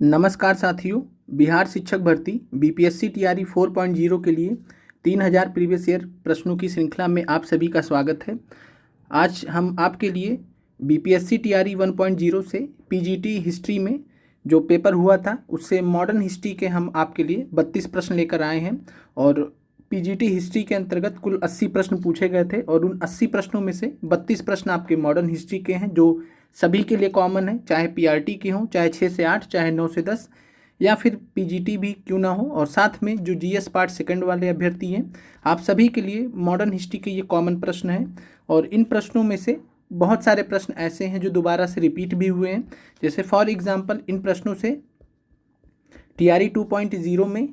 नमस्कार साथियों। बिहार शिक्षक भर्ती बीपीएससी टीआरई 4.0 के लिए 3000 प्रीवियस ईयर प्रश्नों की श्रृंखला में आप सभी का स्वागत है। आज हम आपके लिए बीपीएससी टीआरई 1.0 से पीजीटी हिस्ट्री में जो पेपर हुआ था उससे मॉडर्न हिस्ट्री के हम आपके लिए 32 प्रश्न लेकर आए हैं। और पीजीटी हिस्ट्री के अंतर्गत कुल 80 प्रश्न पूछे गए थे और उन 80 प्रश्नों में से 32 प्रश्न आपके मॉडर्न हिस्ट्री के हैं जो सभी के लिए कॉमन है, चाहे पीआरटी के हों, चाहे 6 से 8, चाहे 9 से 10 या फिर पीजीटी भी क्यों ना हो। और साथ में जो जीएस पार्ट सेकंड वाले अभ्यर्थी हैं, आप सभी के लिए मॉडर्न हिस्ट्री के ये कॉमन प्रश्न हैं। और इन प्रश्नों में से बहुत सारे प्रश्न ऐसे हैं जो दोबारा से रिपीट भी हुए हैं। जैसे फॉर एग्जांपल इन प्रश्नों से टीआरई 2.0 में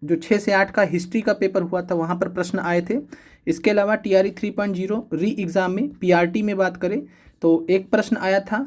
जो 6 से 8 का हिस्ट्री का पेपर हुआ था वहाँ पर प्रश्न आए थे। इसके अलावा टीआरई 3.0 री एग्ज़ाम में पीआरटी में बात करें तो एक प्रश्न आया था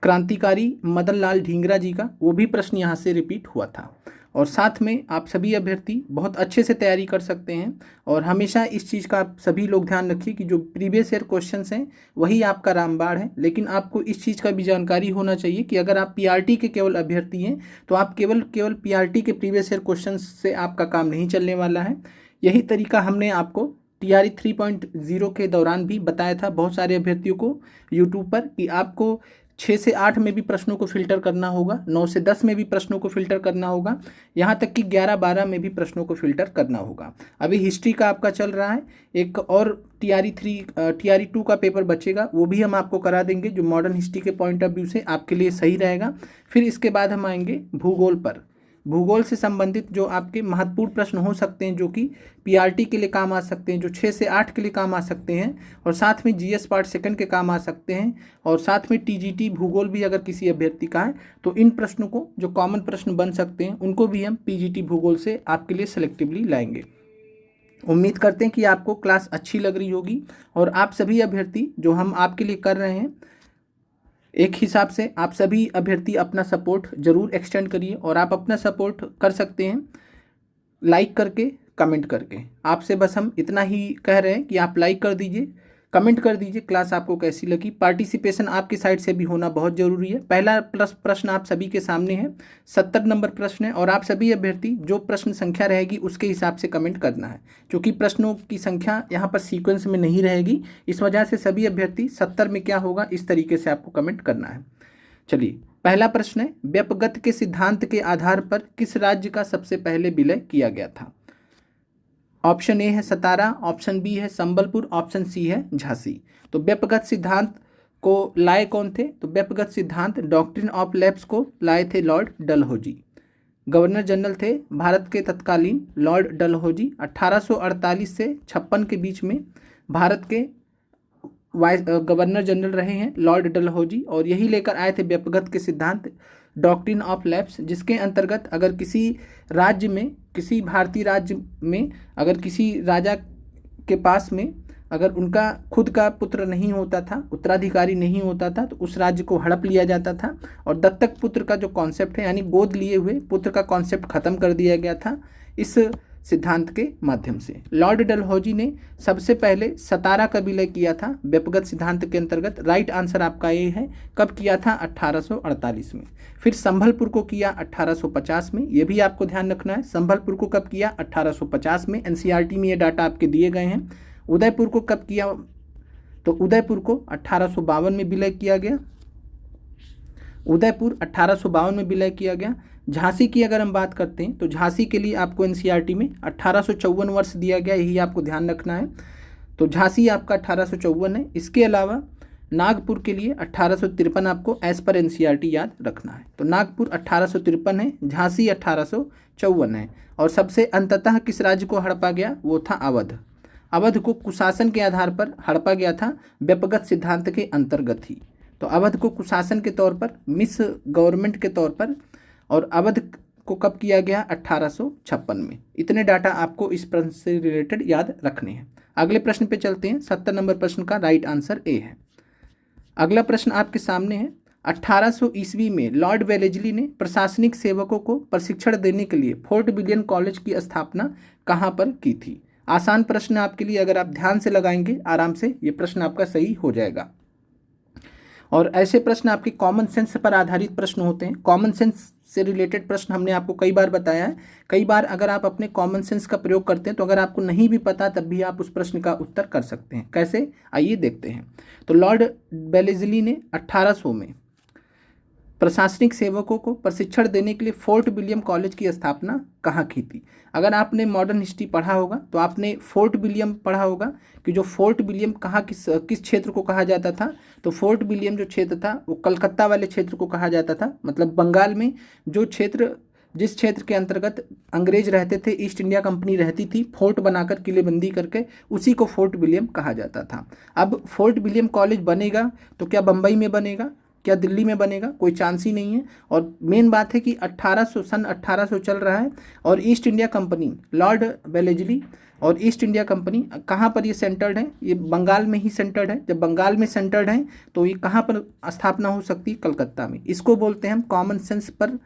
क्रांतिकारी मदन लाल ढींगरा जी का, वो भी प्रश्न यहाँ से रिपीट हुआ था। और साथ में आप सभी अभ्यर्थी बहुत अच्छे से तैयारी कर सकते हैं। और हमेशा इस चीज़ का आप सभी लोग ध्यान रखिए कि जो प्रीवियस ईयर क्वेश्चंस हैं वही आपका रामबाण है, लेकिन आपको इस चीज़ का भी जानकारी होना चाहिए कि अगर आप पीआरटी के केवल अभ्यर्थी हैं तो आप केवल पीआरटी के प्रीवियस ईयर क्वेश्चन से आपका काम नहीं चलने वाला है। यही तरीका हमने आपको टीआरई 3.0 के दौरान भी बताया था बहुत सारे अभ्यर्थियों को यूट्यूब पर कि आपको 6 से 8 में भी प्रश्नों को फिल्टर करना होगा, 9 से 10 में भी प्रश्नों को फिल्टर करना होगा, यहाँ तक कि 11-12 में भी प्रश्नों को फिल्टर करना होगा। अभी हिस्ट्री का आपका चल रहा है, एक और टीआरई 2 का पेपर बचेगा, वो भी हम आपको करा देंगे जो मॉडर्न हिस्ट्री के पॉइंट ऑफ व्यू से आपके लिए सही रहेगा। फिर इसके बाद हम आएंगे भूगोल पर। भूगोल से संबंधित जो आपके महत्वपूर्ण प्रश्न हो सकते हैं जो कि पीआरटी के लिए काम आ सकते हैं, जो 6 से 8 के लिए काम आ सकते हैं, और साथ में जीएस पार्ट सेकंड के काम आ सकते हैं, और साथ में टीजीटी भूगोल भी अगर किसी अभ्यर्थी का है तो इन प्रश्नों को जो कॉमन प्रश्न बन सकते हैं उनको भी हम पीजीटी भूगोल से आपके लिए सेलेक्टिवली लाएंगे। उम्मीद करते हैं कि आपको क्लास अच्छी लग रही होगी। और आप सभी अभ्यर्थी जो हम आपके लिए कर रहे हैं, एक हिसाब से आप सभी अभ्यर्थी अपना सपोर्ट ज़रूर एक्सटेंड करिए। और आप अपना सपोर्ट कर सकते हैं लाइक करके, कमेंट करके। आपसे बस हम इतना ही कह रहे हैं कि आप लाइक कर दीजिए, कमेंट कर दीजिए क्लास आपको कैसी लगी। पार्टिसिपेशन आपकी साइड से भी होना बहुत ज़रूरी है। पहला प्रश्न आप सभी के सामने है, 70 नंबर प्रश्न है, और आप सभी अभ्यर्थी जो प्रश्न संख्या रहेगी उसके हिसाब से कमेंट करना है, क्योंकि प्रश्नों की संख्या यहाँ पर सीक्वेंस में नहीं रहेगी। इस वजह से सभी अभ्यर्थी 70 में क्या होगा इस तरीके से आपको कमेंट करना है। चलिए, पहला प्रश्न है, व्यपगत के सिद्धांत के आधार पर किस राज्य का सबसे पहले विलय किया गया था? ऑप्शन ए है सतारा, ऑप्शन बी है संबलपुर, ऑप्शन सी है झांसी। तो व्यपगत सिद्धांत को लाए कौन थे? तो व्यपगत सिद्धांत डॉक्ट्रिन ऑफ लैप्स को लाए थे लॉर्ड डलहौजी। गवर्नर जनरल थे भारत के तत्कालीन लॉर्ड डलहौजी। 1848 से 56 के बीच में भारत के वाइस गवर्नर जनरल रहे हैं लॉर्ड डलहौजी, और यही लेकर आए थे व्यपगत के सिद्धांत डॉक्ट्रिन ऑफ लैप्स, जिसके अंतर्गत अगर किसी राज्य में, किसी भारतीय राज्य में अगर किसी राजा के पास में अगर उनका खुद का पुत्र नहीं होता था, उत्तराधिकारी नहीं होता था, तो उस राज्य को हड़प लिया जाता था। और दत्तक पुत्र का जो कॉन्सेप्ट है, यानी गोद लिए हुए पुत्र का कॉन्सेप्ट खत्म कर दिया गया था इस सिद्धांत के माध्यम से। लॉर्ड डलहौजी ने सबसे पहले सतारा का विलय किया था व्यपगत सिद्धांत के अंतर्गत। राइट आंसर आपका ये है। कब किया था? 1848 में। फिर संभलपुर को किया 1850 में, ये भी आपको ध्यान रखना है। संभलपुर को कब किया? 1850 में। एनसीईआरटी में ये डाटा आपके दिए गए हैं। उदयपुर को कब किया? तो उदयपुर को 1852 में विलय किया गया। उदयपुर 1852 में विलय किया गया। झांसी की अगर हम बात करते हैं तो झांसी के लिए आपको एनसीईआरटी में 1854 वर्ष दिया गया, यही आपको ध्यान रखना है। तो झांसी आपका 1854 है। इसके अलावा नागपुर के लिए 1853 आपको एज पर एनसीईआरटी याद रखना है। तो नागपुर 1853 है, झांसी 1854 है। और सबसे अंततः किस राज्य को हड़पा गया? वो था अवध। अवध को कुशासन के आधार पर हड़पा गया था व्यपगत सिद्धांत के अंतर्गत ही। तो अवध को कुशासन के तौर पर, मिस गवर्नमेंट के तौर पर, और अवध को कब किया गया? 1856 में। इतने डाटा आपको इस प्रश्न से रिलेटेड याद रखने हैं। अगले प्रश्न पे चलते हैं। 70 नंबर प्रश्न का राइट आंसर ए है। अगला प्रश्न आपके सामने है, 1800 ईस्वी में लॉर्ड वेलेजली ने प्रशासनिक सेवकों को प्रशिक्षण देने के लिए फोर्ट विलियम कॉलेज की स्थापना कहाँ पर की थी? आसान प्रश्न आपके लिए, अगर आप ध्यान से लगाएंगे आराम से ये प्रश्न आपका सही हो जाएगा। और ऐसे प्रश्न आपके कॉमन सेंस पर आधारित प्रश्न होते हैं। कॉमन सेंस से रिलेटेड प्रश्न हमने आपको कई बार बताया है। कई बार अगर आप अपने कॉमन सेंस का प्रयोग करते हैं तो अगर आपको नहीं भी पता तब भी आप उस प्रश्न का उत्तर कर सकते हैं। कैसे, आइए देखते हैं। तो लॉर्ड बेलेजली ने 1800 में प्रशासनिक सेवकों को प्रशिक्षण देने के लिए फोर्ट विलियम कॉलेज की स्थापना कहाँ की थी? अगर आपने मॉडर्न हिस्ट्री पढ़ा होगा तो आपने फोर्ट विलियम पढ़ा होगा कि जो फोर्ट विलियम कहाँ किस क्षेत्र को कहा जाता था। तो फोर्ट विलियम जो क्षेत्र था वो कलकत्ता वाले क्षेत्र को कहा जाता था। मतलब बंगाल में जो क्षेत्र, जिस क्षेत्र के अंतर्गत अंग्रेज रहते थे, ईस्ट इंडिया कंपनी रहती थी, फोर्ट बनाकर किलेबंदी करके, उसी को फोर्ट विलियम कहा जाता था। अब फोर्ट विलियम कॉलेज बनेगा तो क्या बम्बई में बनेगा, क्या दिल्ली में बनेगा? कोई चांस ही नहीं है। और मेन बात है कि 1800 चल रहा है और east India company, Lord Wellesley और ईस्ट इंडिया कंपनी कहाँ पर ये सेंटर्ड है? ये बंगाल में ही सेंटर्ड है। जब बंगाल में सेंटर्ड है तो ये कहाँ पर स्थापना हो सकती है? कलकत्ता में। इसको बोलते हैं हम कॉमन सेंस पर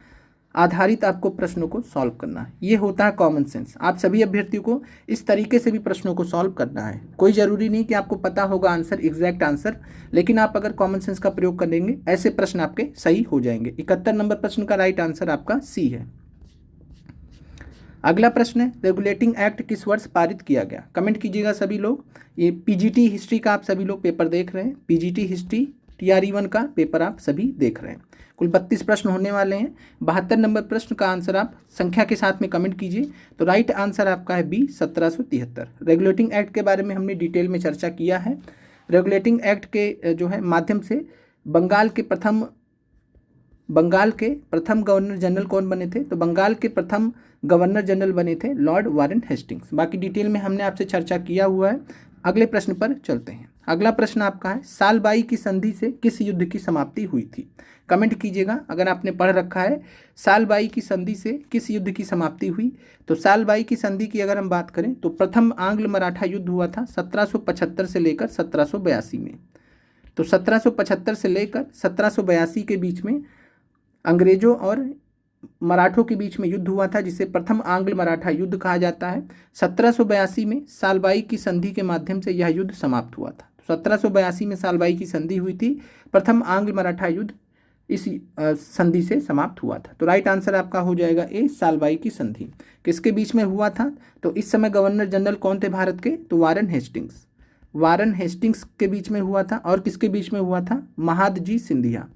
आधारित आपको प्रश्नों को सॉल्व करना है। ये होता है कॉमन सेंस। आप सभी अभ्यर्थियों को इस तरीके से भी प्रश्नों को सॉल्व करना है। कोई ज़रूरी नहीं कि आपको पता होगा आंसर, एग्जैक्ट आंसर, लेकिन आप अगर कॉमन सेंस का प्रयोग करेंगे ऐसे प्रश्न आपके सही हो जाएंगे। 71 नंबर प्रश्न का राइट आंसर आपका सी है। अगला प्रश्न है, रेगुलेटिंग एक्ट किस वर्ष पारित किया गया? कमेंट कीजिएगा सभी लोग। ये पीजीटी हिस्ट्री का आप सभी लोग पेपर देख रहे हैं। पीजीटी हिस्ट्री TRE1 का पेपर आप सभी देख रहे हैं। कुल 32 प्रश्न होने वाले हैं। 72 नंबर प्रश्न का आंसर आप संख्या के साथ में कमेंट कीजिए। तो राइट आंसर आपका है बी, 1773। रेगुलेटिंग एक्ट के बारे में हमने डिटेल में चर्चा किया है। रेगुलेटिंग एक्ट के जो है माध्यम से बंगाल के प्रथम गवर्नर जनरल कौन बने थे? तो बंगाल के प्रथम गवर्नर जनरल बने थे लॉर्ड वारेन हेस्टिंग्स। बाकी डिटेल में हमने आपसे चर्चा किया हुआ है। अगले प्रश्न पर चलते हैं। अगला प्रश्न आपका है, सालबाई की संधि से किस युद्ध की समाप्ति हुई थी? कमेंट कीजिएगा अगर आपने पढ़ रखा है। सालबाई की संधि से किस युद्ध की समाप्ति हुई? तो सालबाई की संधि की अगर हम बात करें तो प्रथम आंग्ल मराठा युद्ध हुआ था 1775 से लेकर 1782 में। तो 1775 से लेकर 1782 के बीच में अंग्रेजों और मराठों के बीच में युद्ध हुआ था, जिसे प्रथम आंग्ल मराठा युद्ध कहा जाता है। 1782 में सालबाई की संधि के माध्यम से यह युद्ध समाप्त हुआ था। 1782 में सालबाई की संधि हुई थी। प्रथम आंग्ल मराठा युद्ध इस संधि से समाप्त हुआ था। तो राइट आंसर आपका हो जाएगा ए, सालबाई की संधि। किसके बीच में हुआ था? तो इस समय गवर्नर जनरल कौन थे भारत के? तो वारेन हेस्टिंग्स। वारेन हेस्टिंग्स के बीच में हुआ था। और किसके बीच में हुआ था? महादजी सिंधिया।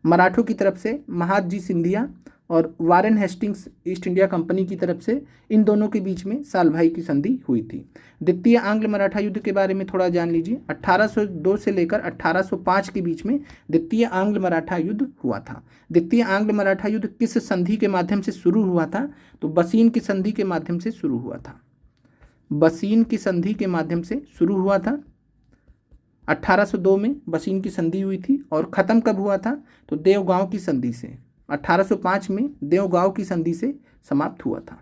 मराठों की तरफ से महादजी सिंधिया और Warren Hastings east India company की तरफ से, इन दोनों के बीच में सालभाई की संधि हुई थी। द्वितीय आंग्ल मराठा युद्ध के बारे में थोड़ा जान लीजिए। 1802 से लेकर 1805 के बीच में द्वितीय आंग्ल मराठा युद्ध हुआ था। द्वितीय आंग्ल मराठा युद्ध किस संधि के माध्यम से शुरू हुआ था? तो बसीन की संधि के माध्यम से शुरू हुआ था। बसीन की संधि के माध्यम से शुरू हुआ था। 1802 में बसीन की संधि हुई थी। और ख़त्म कब हुआ था? तो देवगांव की संधि से। 1805 में देवगांव की संधि से समाप्त हुआ था।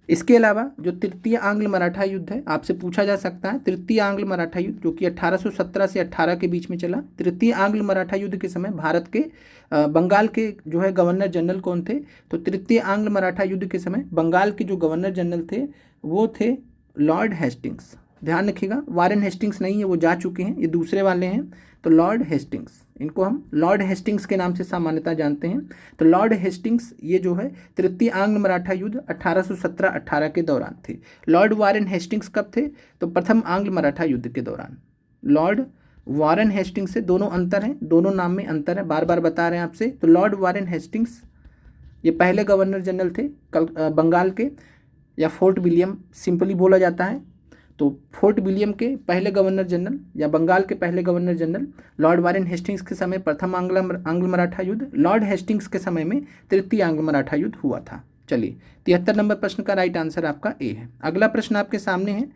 इसके अलावा जो तृतीय आंग्ल मराठा युद्ध है, आपसे पूछा जा सकता है तृतीय आंग्ल मराठा युद्ध जो कि 1817 से 18 के बीच में चला। तृतीय आंग्ल मराठा युद्ध के समय भारत के बंगाल के जो है गवर्नर जनरल कौन थे? तो तृतीय आंग्ल मराठा युद्ध के समय बंगाल के जो गवर्नर जनरल थे वो थे लॉर्ड हेस्टिंग्स। ध्यान रखिएगा, वारेन हेस्टिंग्स नहीं है, वो जा चुके हैं, ये दूसरे वाले हैं। तो लॉर्ड हेस्टिंग्स, इनको हम लॉर्ड हेस्टिंग्स के नाम से सामान्यतः जानते हैं। तो लॉर्ड हेस्टिंग्स ये जो है तृतीय आंग्ल मराठा युद्ध 1817-18 के दौरान थे। लॉर्ड वारेन हेस्टिंग्स कब थे? तो प्रथम आंग्ल मराठा युद्ध के दौरान। लॉर्ड वारेन हेस्टिंग्स से दोनों अंतर हैं, दोनों नाम में अंतर है, बार बार बता रहे हैं आपसे। तो लॉर्ड वारेन हेस्टिंग्स ये पहले गवर्नर जनरल थे बंगाल के, या फोर्ट विलियम सिंपली बोला जाता है। तो फोर्ट विलियम के पहले गवर्नर जनरल या बंगाल के पहले governor general Lord Warren Hastings के समय प्रथम आंग्ल मराठा युद्ध, लॉर्ड हेस्टिंग्स के समय में तृतीय आंग्ल मराठा युद्ध हुआ था। चलिए, 73 नंबर प्रश्न का राइट आंसर आपका ए है। अगला प्रश्न आपके सामने है,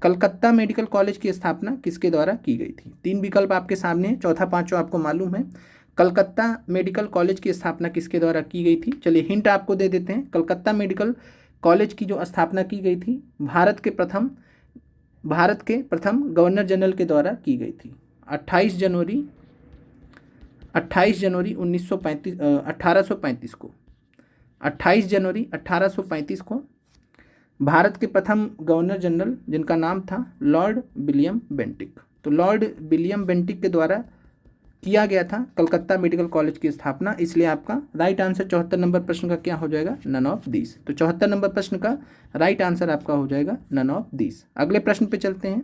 कलकत्ता मेडिकल कॉलेज की स्थापना किसके द्वारा की गई थी? 3 विकल्प आपके सामने हैं, चौथा पांचवा आपको मालूम है। कलकत्ता मेडिकल कॉलेज की स्थापना किसके द्वारा की गई थी? चलिए हिंट आपको दे देते हैं। कलकत्ता मेडिकल कॉलेज की जो स्थापना की गई थी भारत के प्रथम गवर्नर जनरल के द्वारा की गई थी। 28 जनवरी 1835 को 28 जनवरी 1835 को भारत के प्रथम गवर्नर जनरल, जिनका नाम था लॉर्ड विलियम बेंटिक, तो लॉर्ड विलियम बेंटिक के द्वारा किया गया था कलकत्ता मेडिकल कॉलेज की स्थापना, इसलिए आपका राइट आंसर 74 नंबर प्रश्न का क्या हो जाएगा, नन ऑफ दिस। तो 74 नंबर प्रश्न का राइट आंसर आपका हो जाएगा नन ऑफ दिस। अगले प्रश्न पे चलते हैं।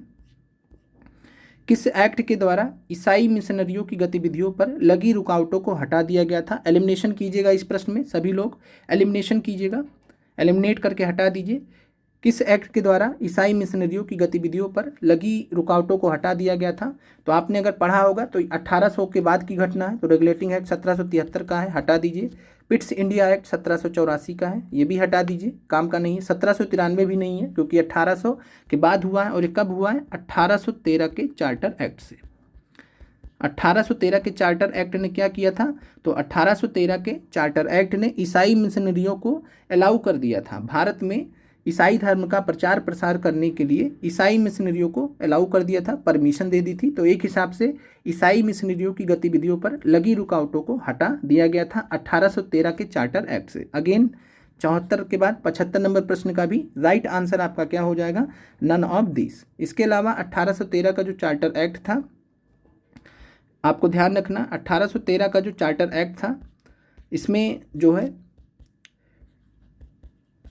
किस एक्ट के द्वारा ईसाई मिशनरियों की गतिविधियों पर लगी रुकावटों को हटा दिया गया था? एलिमिनेशन कीजिएगा इस प्रश्न में, सभी लोग एलिमिनेशन कीजिएगा, एलिमिनेट करके हटा दीजिए। किस एक्ट के द्वारा ईसाई मिशनरियों की गतिविधियों पर लगी रुकावटों को हटा दिया गया था? तो आपने अगर पढ़ा होगा तो 1800 के बाद की घटना है, तो रेगुलेटिंग एक्ट 1773 का है, हटा दीजिए। पिट्स इंडिया एक्ट 1784 का है, ये भी हटा दीजिए, काम का नहीं है। 1793 भी नहीं है क्योंकि 1800 के बाद हुआ है, और ये कब हुआ है, 1813 के चार्टर एक्ट से। 1813 के चार्टर एक्ट ने क्या किया था, तो 1813 के चार्टर एक्ट ने ईसाई मिशनरियों को अलाउ कर दिया था भारत में ईसाई धर्म का प्रचार प्रसार करने के लिए। ईसाई मिशनरियों को अलाउ कर दिया था, परमिशन दे दी थी। तो एक हिसाब से ईसाई मिशनरियों की गतिविधियों पर लगी रुकावटों को हटा दिया गया था 1813 के चार्टर एक्ट से। अगेन 74 के बाद 75 नंबर प्रश्न का भी राइट आंसर आपका क्या हो जाएगा, नन ऑफ दिस। इसके अलावा 1813 का जो चार्टर एक्ट था, आपको ध्यान रखना 1813 का जो चार्टर एक्ट था, इसमें जो है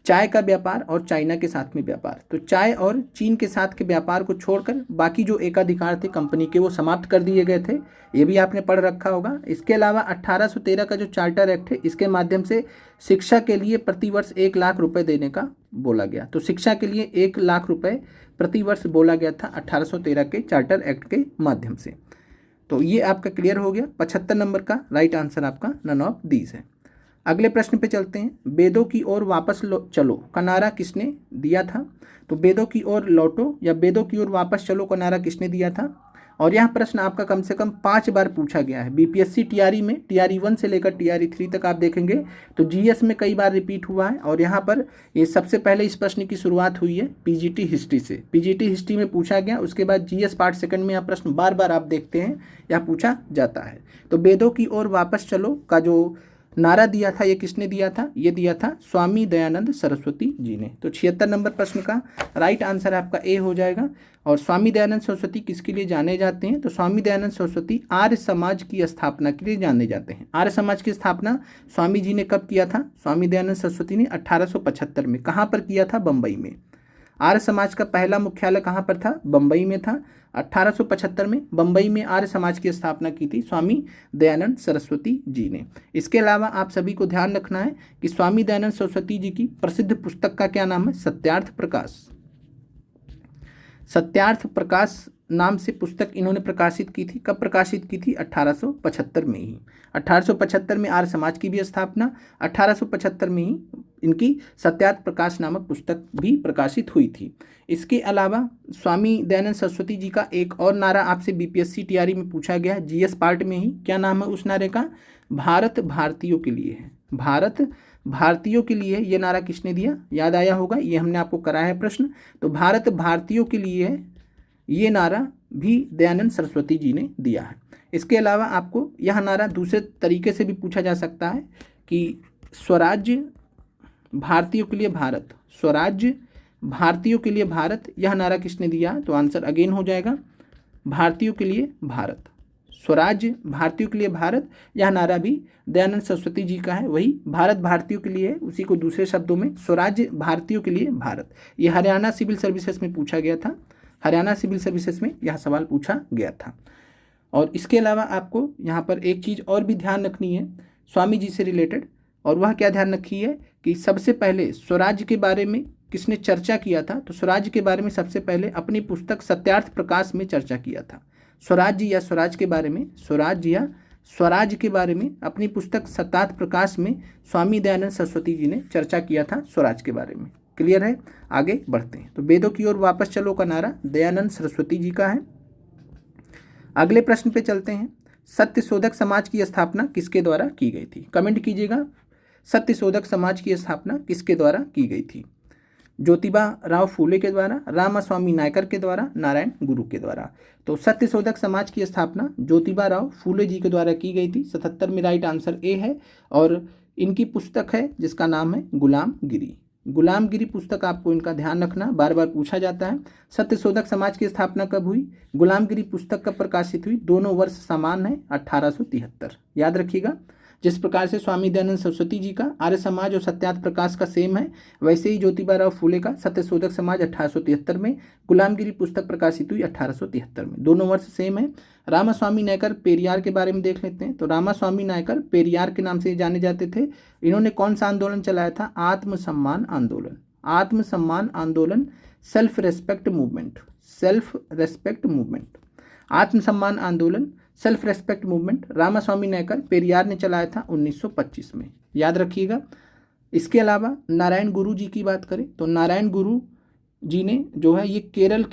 चाय का व्यापार और चाइना के साथ में व्यापार, तो चाय और चीन के साथ के व्यापार को छोड़कर बाकी जो एकाधिकार थे कंपनी के वो समाप्त कर दिए गए थे, ये भी आपने पढ़ रखा होगा। इसके अलावा 1813 का जो चार्टर एक्ट है, इसके माध्यम से शिक्षा के लिए प्रतिवर्ष 1 लाख रुपए देने का बोला गया। तो शिक्षा के लिए 1 लाख रुपए प्रतिवर्ष बोला गया था 1813 के चार्टर एक्ट के माध्यम से। तो ये आपका क्लियर हो गया। 75 नंबर का राइट आंसर आपका नन ऑफ दीज है। अगले प्रश्न पे चलते हैं। वेदों की ओर वापस चलो का नारा किसने दिया था? तो वेदों की ओर लौटो या वेदों की ओर वापस चलो का नारा किसने दिया था? और यह प्रश्न आपका कम से कम 5 बार पूछा गया है बीपीएससी टीआरई में। टीआरई 1 से लेकर टीआरई 3 तक आप देखेंगे तो जीएस में कई बार रिपीट हुआ है। और यहाँ पर ये सबसे पहले इस प्रश्न की शुरुआत हुई है पीजीटी हिस्ट्री से। पीजीटी हिस्ट्री में पूछा गया, उसके बाद जीएस पार्ट सेकंड में यह प्रश्न बार बार आप देखते हैं यह पूछा जाता है। तो वेदों की ओर वापस चलो का जो नारा दिया था ये किसने दिया था? ये दिया था स्वामी दयानंद सरस्वती जी ने। तो 76 नंबर प्रश्न का राइट आंसर आपका ए हो जाएगा। और स्वामी दयानंद सरस्वती किसके लिए जाने जाते हैं? तो स्वामी दयानंद सरस्वती आर्य समाज की स्थापना के लिए जाने जाते हैं। आर्य समाज की स्थापना स्वामी जी ने कब किया था? स्वामी दयानंद सरस्वती ने 1875 में। कहाँ पर किया था? बम्बई में। आर्य समाज का पहला मुख्यालय कहाँ पर था? बम्बई में था। 1875 में बम्बई में आर्य समाज की स्थापना की थी स्वामी दयानंद सरस्वती जी ने। इसके अलावा आप सभी को ध्यान रखना है कि स्वामी दयानंद सरस्वती जी की प्रसिद्ध पुस्तक का क्या नाम है? सत्यार्थ प्रकाश। सत्यार्थ प्रकाश नाम से पुस्तक इन्होंने प्रकाशित की थी। कब प्रकाशित की थी? 1875 में ही। 1875 में आर्य समाज की भी स्थापना, 1875 में ही इनकी सत्यार्थ प्रकाश नामक पुस्तक भी प्रकाशित हुई थी। इसके अलावा स्वामी दयानंद सरस्वती जी का एक और नारा आपसे बीपीएससी टीआरई में पूछा गया है जीएस पार्ट में ही। क्या नाम है उस नारे का? भारत भारतीयों के लिए है। भारत भारतीयों के लिए ये नारा किसने दिया? याद आया होगा, ये हमने आपको कराया है प्रश्न। तो भारत भारतीयों के लिए है ये नारा भी दयानंद सरस्वती जी ने दिया है। इसके अलावा आपको यह नारा दूसरे तरीके से भी पूछा जा सकता है कि स्वराज्य भारतीयों के लिए भारत, स्वराज्य भारतीयों के लिए भारत, यह नारा किसने दिया? तो आंसर अगेन हो जाएगा भारतीयों के लिए भारत। स्वराज्य भारतीयों के लिए भारत, यह नारा भी दयानंद सरस्वती जी का है। वही भारत भारतीयों के लिए है, उसी को दूसरे शब्दों में स्वराज्य भारतीयों के लिए भारत। ये हरियाणा सिविल सर्विसेज में पूछा गया था। हरियाणा सिविल सर्विसेज में यह सवाल पूछा गया था। और इसके अलावा आपको यहाँ पर एक चीज़ और भी ध्यान रखनी है स्वामी जी से रिलेटेड, और वह क्या ध्यान रखी है कि सबसे पहले स्वराज्य के बारे में किसने चर्चा किया था? तो स्वराज्य के बारे में सबसे पहले अपनी पुस्तक सत्यार्थ प्रकाश में चर्चा किया था। स्वराज्य या स्वराज के बारे में, स्वराज्य या स्वराज के बारे में अपनी पुस्तक सत्यार्थ प्रकाश में स्वामी दयानंद सरस्वती जी ने चर्चा किया था स्वराज के बारे में। क्लियर है? आगे बढ़ते हैं। तो वेदों की ओर वापस चलो का नारा दयानंद सरस्वती जी का है। अगले प्रश्न पे चलते हैं। सत्यशोधक समाज की स्थापना किसके द्वारा की गई थी? कमेंट कीजिएगा, सत्यशोधक समाज की स्थापना किसके द्वारा की गई थी? ज्योतिबा राव फूले के द्वारा, रामास्वामी नायकर के द्वारा, नारायण गुरु के द्वारा। तो सत्यशोधक समाज की स्थापना ज्योतिबा राव फूले जी के द्वारा की गई थी। 77 में राइट आंसर ए है। और इनकी पुस्तक है जिसका नाम है गुलामगिरी। गुलामगिरी पुस्तक आपको इनका ध्यान रखना, बार बार पूछा जाता है। सत्यशोधक समाज की स्थापना कब हुई? गुलामगिरी पुस्तक कब प्रकाशित हुई? दोनों वर्ष समान है, 1873, याद रखिएगा। जिस प्रकार से स्वामी दयानंद सरस्वती जी का आर्य समाज और सत्यार्थ प्रकाश का सेम है, वैसे ही ज्योतिबा राव फूले का सत्यशोधक समाज 1873 में, गुलामगिरी पुस्तक प्रकाशित हुई 1873 में, दोनों वर्ष सेम है। रामास्वामी नायकर पेरियार के बारे में देख लेते हैं। तो रामास्वामी नायकर पेरियार के नाम से जाने जाते थे। इन्होंने कौन सा आंदोलन चलाया था? आत्मसम्मान आंदोलन। आत्मसम्मान आंदोलन, self respect movement, self respect movement, आत्मसम्मान आंदोलन, self respect movement Ramaswamy Naicker Periyar ने चलाया था 1925 में, याद रखिएगा। इसके अलावा नारायण गुरु जी की बात करें तो नारायण गुरु जी ने जो है ये केरल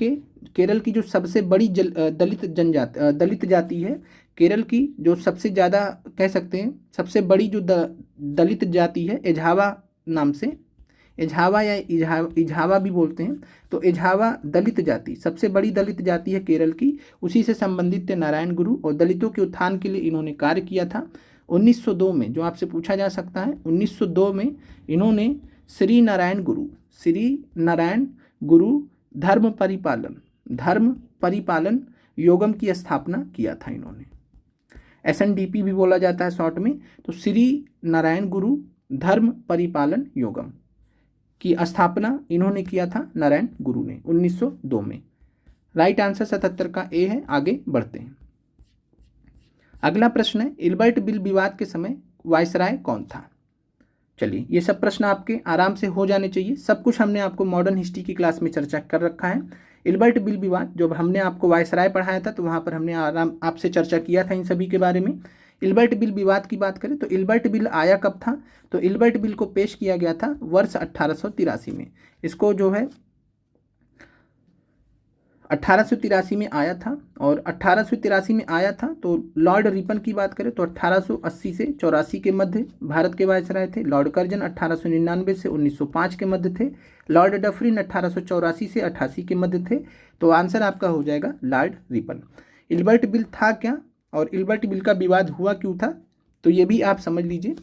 की जो सबसे बड़ी दलित जाति है, केरल की जो सबसे ज़्यादा कह सकते हैं सबसे बड़ी जो दलित जाति है, एझावा नाम से, एझावा या इझावा भी बोलते हैं। तो एझावा दलित जाति, सबसे बड़ी दलित जाति है केरल की, उसी से संबंधित थे नारायण गुरु और दलितों के उत्थान के लिए इन्होंने कार्य किया था। 1902 में, जो आपसे पूछा जा सकता है, 1902 में इन्होंने श्री नारायण गुरु धर्म परिपालन योगम की स्थापना किया था इन्होंने। SNDP भी बोला जाता है शॉर्ट में। तो श्री नारायण गुरु धर्म परिपालन योगम की स्थापना इन्होंने किया था नारायण गुरु ने 1902 में। राइट आंसर 77 का ए है। आगे बढ़ते हैं। अगला प्रश्न है, इल्बर्ट बिल विवाद के समय वायसराय कौन था? चलिए, ये सब प्रश्न आपके आराम से हो जाने चाहिए। सब कुछ हमने आपको मॉडर्न हिस्ट्री की क्लास में चर्चा कर रखा है। इल्बर्ट बिल विवाद, जब हमने आपको वायसराय पढ़ाया था तो वहाँ पर हमने आपसे चर्चा किया था इन सभी के बारे में। इल्बर्ट बिल विवाद की बात करें तो इल्बर्ट बिल आया कब था? तो इल्बर्ट बिल को पेश किया गया था वर्ष 1883 में। इसको जो है 1883 में आया था, और 1883 में आया था तो लॉर्ड रिपन की बात करें तो 1880 से 84 के मध्य भारत के वायसराय थे। लॉर्ड कर्जन 1899 से 1905 के मध्य थे। लॉर्ड डफरिन 1884 से 88 के मध्य थे। तो आंसर आपका हो जाएगा लॉर्ड रिपन। इल्बर्ट बिल था क्या और इल्बर्ट बिल का विवाद हुआ क्यों था, तो ये भी आप समझ लीजिए।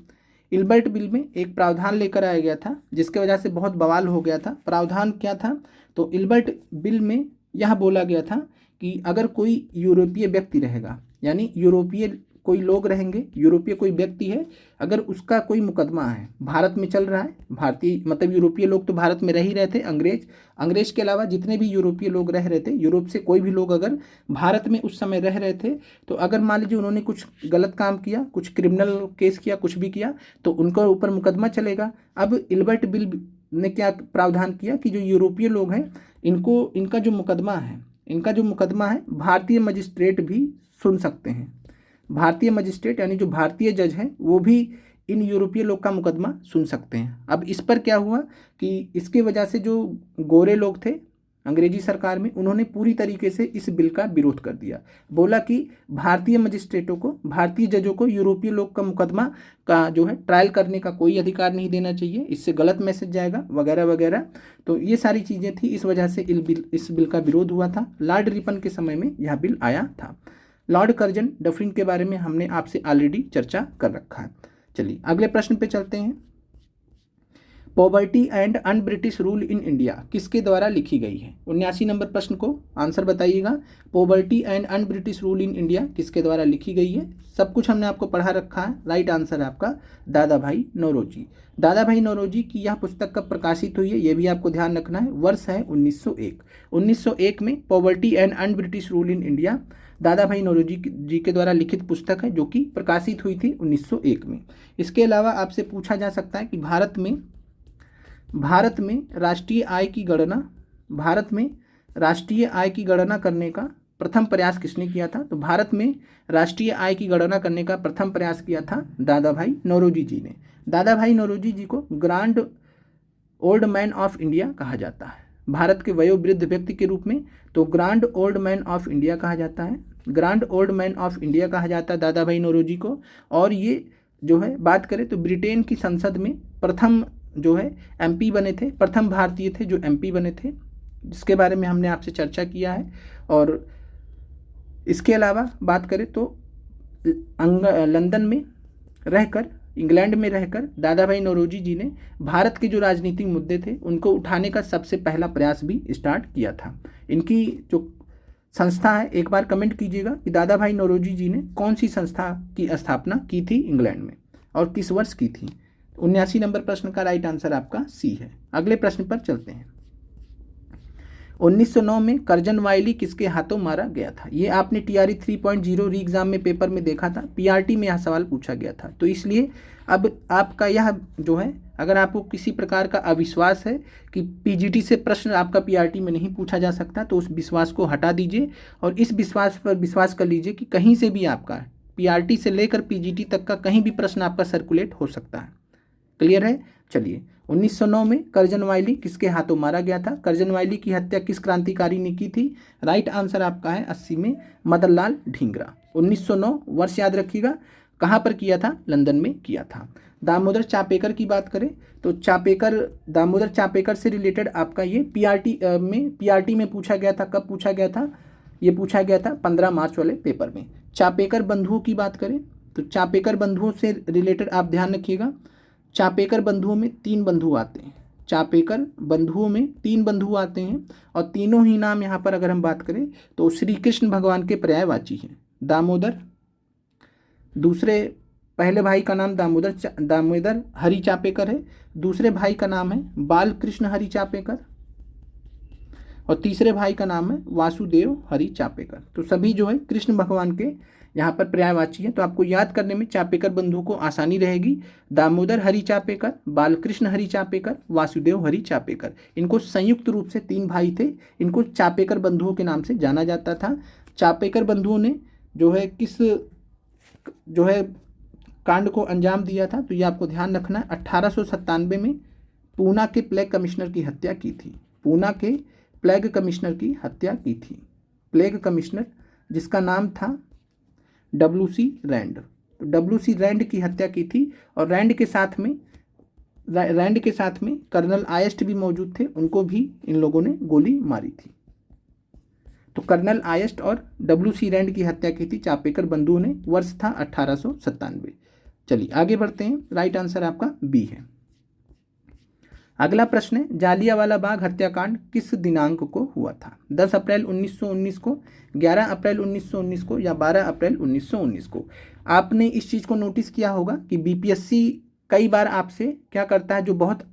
इल्बर्ट बिल में एक प्रावधान लेकर आया गया था जिसके वजह से बहुत बवाल हो गया था। प्रावधान क्या था? तो इल्बर्ट बिल में यह बोला गया था कि अगर कोई यूरोपीय व्यक्ति रहेगा, यानी यूरोपीय कोई लोग रहेंगे, यूरोपीय कोई व्यक्ति है, अगर उसका कोई मुकदमा है भारत में चल रहा है, भारतीय मतलब यूरोपीय लोग तो भारत में रह ही रहे थे, अंग्रेज के अलावा जितने भी यूरोपीय लोग रह रहे थे, यूरोप से कोई भी लोग अगर भारत में उस समय रह रहे थे, तो अगर मान लीजिए उन्होंने कुछ गलत काम किया, कुछ क्रिमिनल केस किया, कुछ भी किया, तो उनके ऊपर मुकदमा चलेगा। अब इल्बर्ट बिल ने क्या प्रावधान किया कि जो यूरोपीय लोग हैं इनका जो मुकदमा है भारतीय मजिस्ट्रेट भी सुन सकते हैं। भारतीय मजिस्ट्रेट यानी जो भारतीय जज हैं वो भी इन यूरोपीय लोग का मुकदमा सुन सकते हैं। अब इस पर क्या हुआ कि इसके वजह से जो गोरे लोग थे अंग्रेजी सरकार में, उन्होंने पूरी तरीके से इस बिल का विरोध कर दिया। बोला कि भारतीय मजिस्ट्रेटों को, भारतीय जजों को यूरोपीय लोग का मुकदमा का जो है ट्रायल करने का कोई अधिकार नहीं देना चाहिए, इससे गलत मैसेज जाएगा वगैरह वगैरह। तो ये सारी चीज़ें थी, इस वजह से इस बिल का विरोध हुआ था। लॉर्ड रिपन के समय में यह बिल आया था। लॉर्ड कर्जन डफरिन के बारे में हमने आपसे ऑलरेडी चर्चा कर रखा है। चलिए अगले प्रश्न पे चलते हैं। Poverty and un British rule in India किसके द्वारा लिखी गई है? 79 नंबर प्रश्न को आंसर बताइएगा। Poverty and un British rule in India किसके द्वारा लिखी गई है? सब कुछ हमने आपको पढ़ा रखा है। राइट आंसर है आपका दादा भाई नौरोजी। दादा भाई नौरोजी की यह पुस्तक कब प्रकाशित हुई है, यह भी आपको ध्यान रखना है। वर्ष है 1901। 1901 में poverty and un British rule in India दादा भाई नौरोजी जी के द्वारा लिखित पुस्तक है, जो कि प्रकाशित हुई थी 1901 में। इसके अलावा आपसे पूछा जा सकता है कि भारत में राष्ट्रीय आय की गणना करने का प्रथम प्रयास किसने किया था? तो भारत में राष्ट्रीय आय की गणना करने का प्रथम प्रयास किया था दादा भाई नौरोजी जी ने। दादा भाई नौरोजी जी को grand old man of India कहा जाता है, भारत के वयोवृद्ध व्यक्ति के रूप में। तो grand old man of India कहा जाता है, grand old man of India कहा जाता है दादा भाई नौरोजी को। और ये जो है बात करें तो ब्रिटेन की संसद में प्रथम जो है एमपी बने थे, प्रथम भारतीय थे जो एमपी बने थे, जिसके बारे में हमने आपसे चर्चा किया है। और इसके अलावा बात करें तो लंदन में रहकर इंग्लैंड में रहकर दादा भाई नौरोजी जी ने भारत के जो राजनीतिक मुद्दे थे उनको उठाने का सबसे पहला प्रयास भी स्टार्ट किया था। इनकी जो संस्था है, एक बार कमेंट कीजिएगा कि दादा भाई नौरोजी जी ने कौन सी संस्था की स्थापना की थी इंग्लैंड में और किस वर्ष की थी। 79 नंबर प्रश्न का राइट आंसर आपका सी है। अगले प्रश्न पर चलते हैं। 1909 में करजन वायली किसके हाथों मारा गया था। ये आपने TRE 3.0 री एग्जाम में पेपर में देखा था, PRT में यह सवाल पूछा गया था। तो इसलिए अब आपका यह जो है, अगर आपको किसी प्रकार का अविश्वास है कि PGT से प्रश्न आपका PRT में नहीं पूछा जा सकता, तो उस विश्वास को हटा दीजिए और इस विश्वास पर विश्वास कर लीजिए कि कहीं से भी आपका PRT से लेकर PGT तक का कहीं भी प्रश्न आपका सर्कुलेट हो सकता है। क्लियर है। चलिए, 1909 में करजन वायली किसके हाथों मारा गया था। करजन वायली की हत्या किस क्रांतिकारी ने की थी। राइट आंसर आपका है 80 में मदन लाल ढींगरा। 1909 वर्ष याद रखिएगा। कहाँ पर किया था, लंदन में किया था। दामोदर चापेकर की बात करें तो दामोदर चापेकर से रिलेटेड आपका ये PRT में पूछा गया था। कब पूछा गया था, ये पूछा गया था 15 मार्च वाले पेपर में। चापेकर बंधुओं की बात करें तो चापेकर बंधुओं से रिलेटेड आप ध्यान रखिएगा, चापेकर बंधुओं में 3 बंधु आते हैं। चापेकर बंधुओं में 3 बंधु आते हैं और तीनों ही नाम यहाँ पर अगर हम बात करें तो श्री कृष्ण भगवान के पर्यायवाची हैं। दामोदर, दूसरे पहले भाई का नाम दामोदर हरि चापेकर है, दूसरे भाई का नाम है बाल कृष्ण हरि चापेकर और तीसरे भाई का नाम है वासुदेव हरि चापेकर। तो सभी जो है कृष्ण भगवान के यहाँ पर पर्यायवाची है। तो आपको याद करने में चापेकर बंधुओं को आसानी रहेगी। दामोदर हरि चापेकर, बालकृष्ण हरि चापेकर, वासुदेव हरि चापेकर, इनको संयुक्त रूप से 3 भाई थे। इनको चापेकर बंधुओं के नाम से जाना जाता था। चापेकर बंधुओं ने जो है कांड को अंजाम दिया था, तो ये आपको ध्यान रखना है। 1897 में पूना के प्लेग कमिश्नर की हत्या की थी। पूना के प्लेग कमिश्नर की हत्या की थी। प्लेग कमिश्नर जिसका नाम था WC रैंड। तो WC रैंड की हत्या की थी और रैंड के साथ में कर्नल आयस्ट भी मौजूद थे, उनको भी इन लोगों ने गोली मारी थी। तो कर्नल आयस्ट और WC रैंड की हत्या की थी चापेकर बंधुओं ने। वर्ष था 1897। चलिए आगे बढ़ते हैं। राइट आंसर आपका बी है। अगला प्रश्न है, जालियांवाला बाग हत्याकांड किस दिनांक को हुआ था। 10 अप्रैल 1919 को, 11 अप्रैल 1919 को या 12 अप्रैल 1919 को। आपने इस चीज़ को नोटिस किया होगा कि BPSC कई बार आपसे क्या करता है, जो बहुत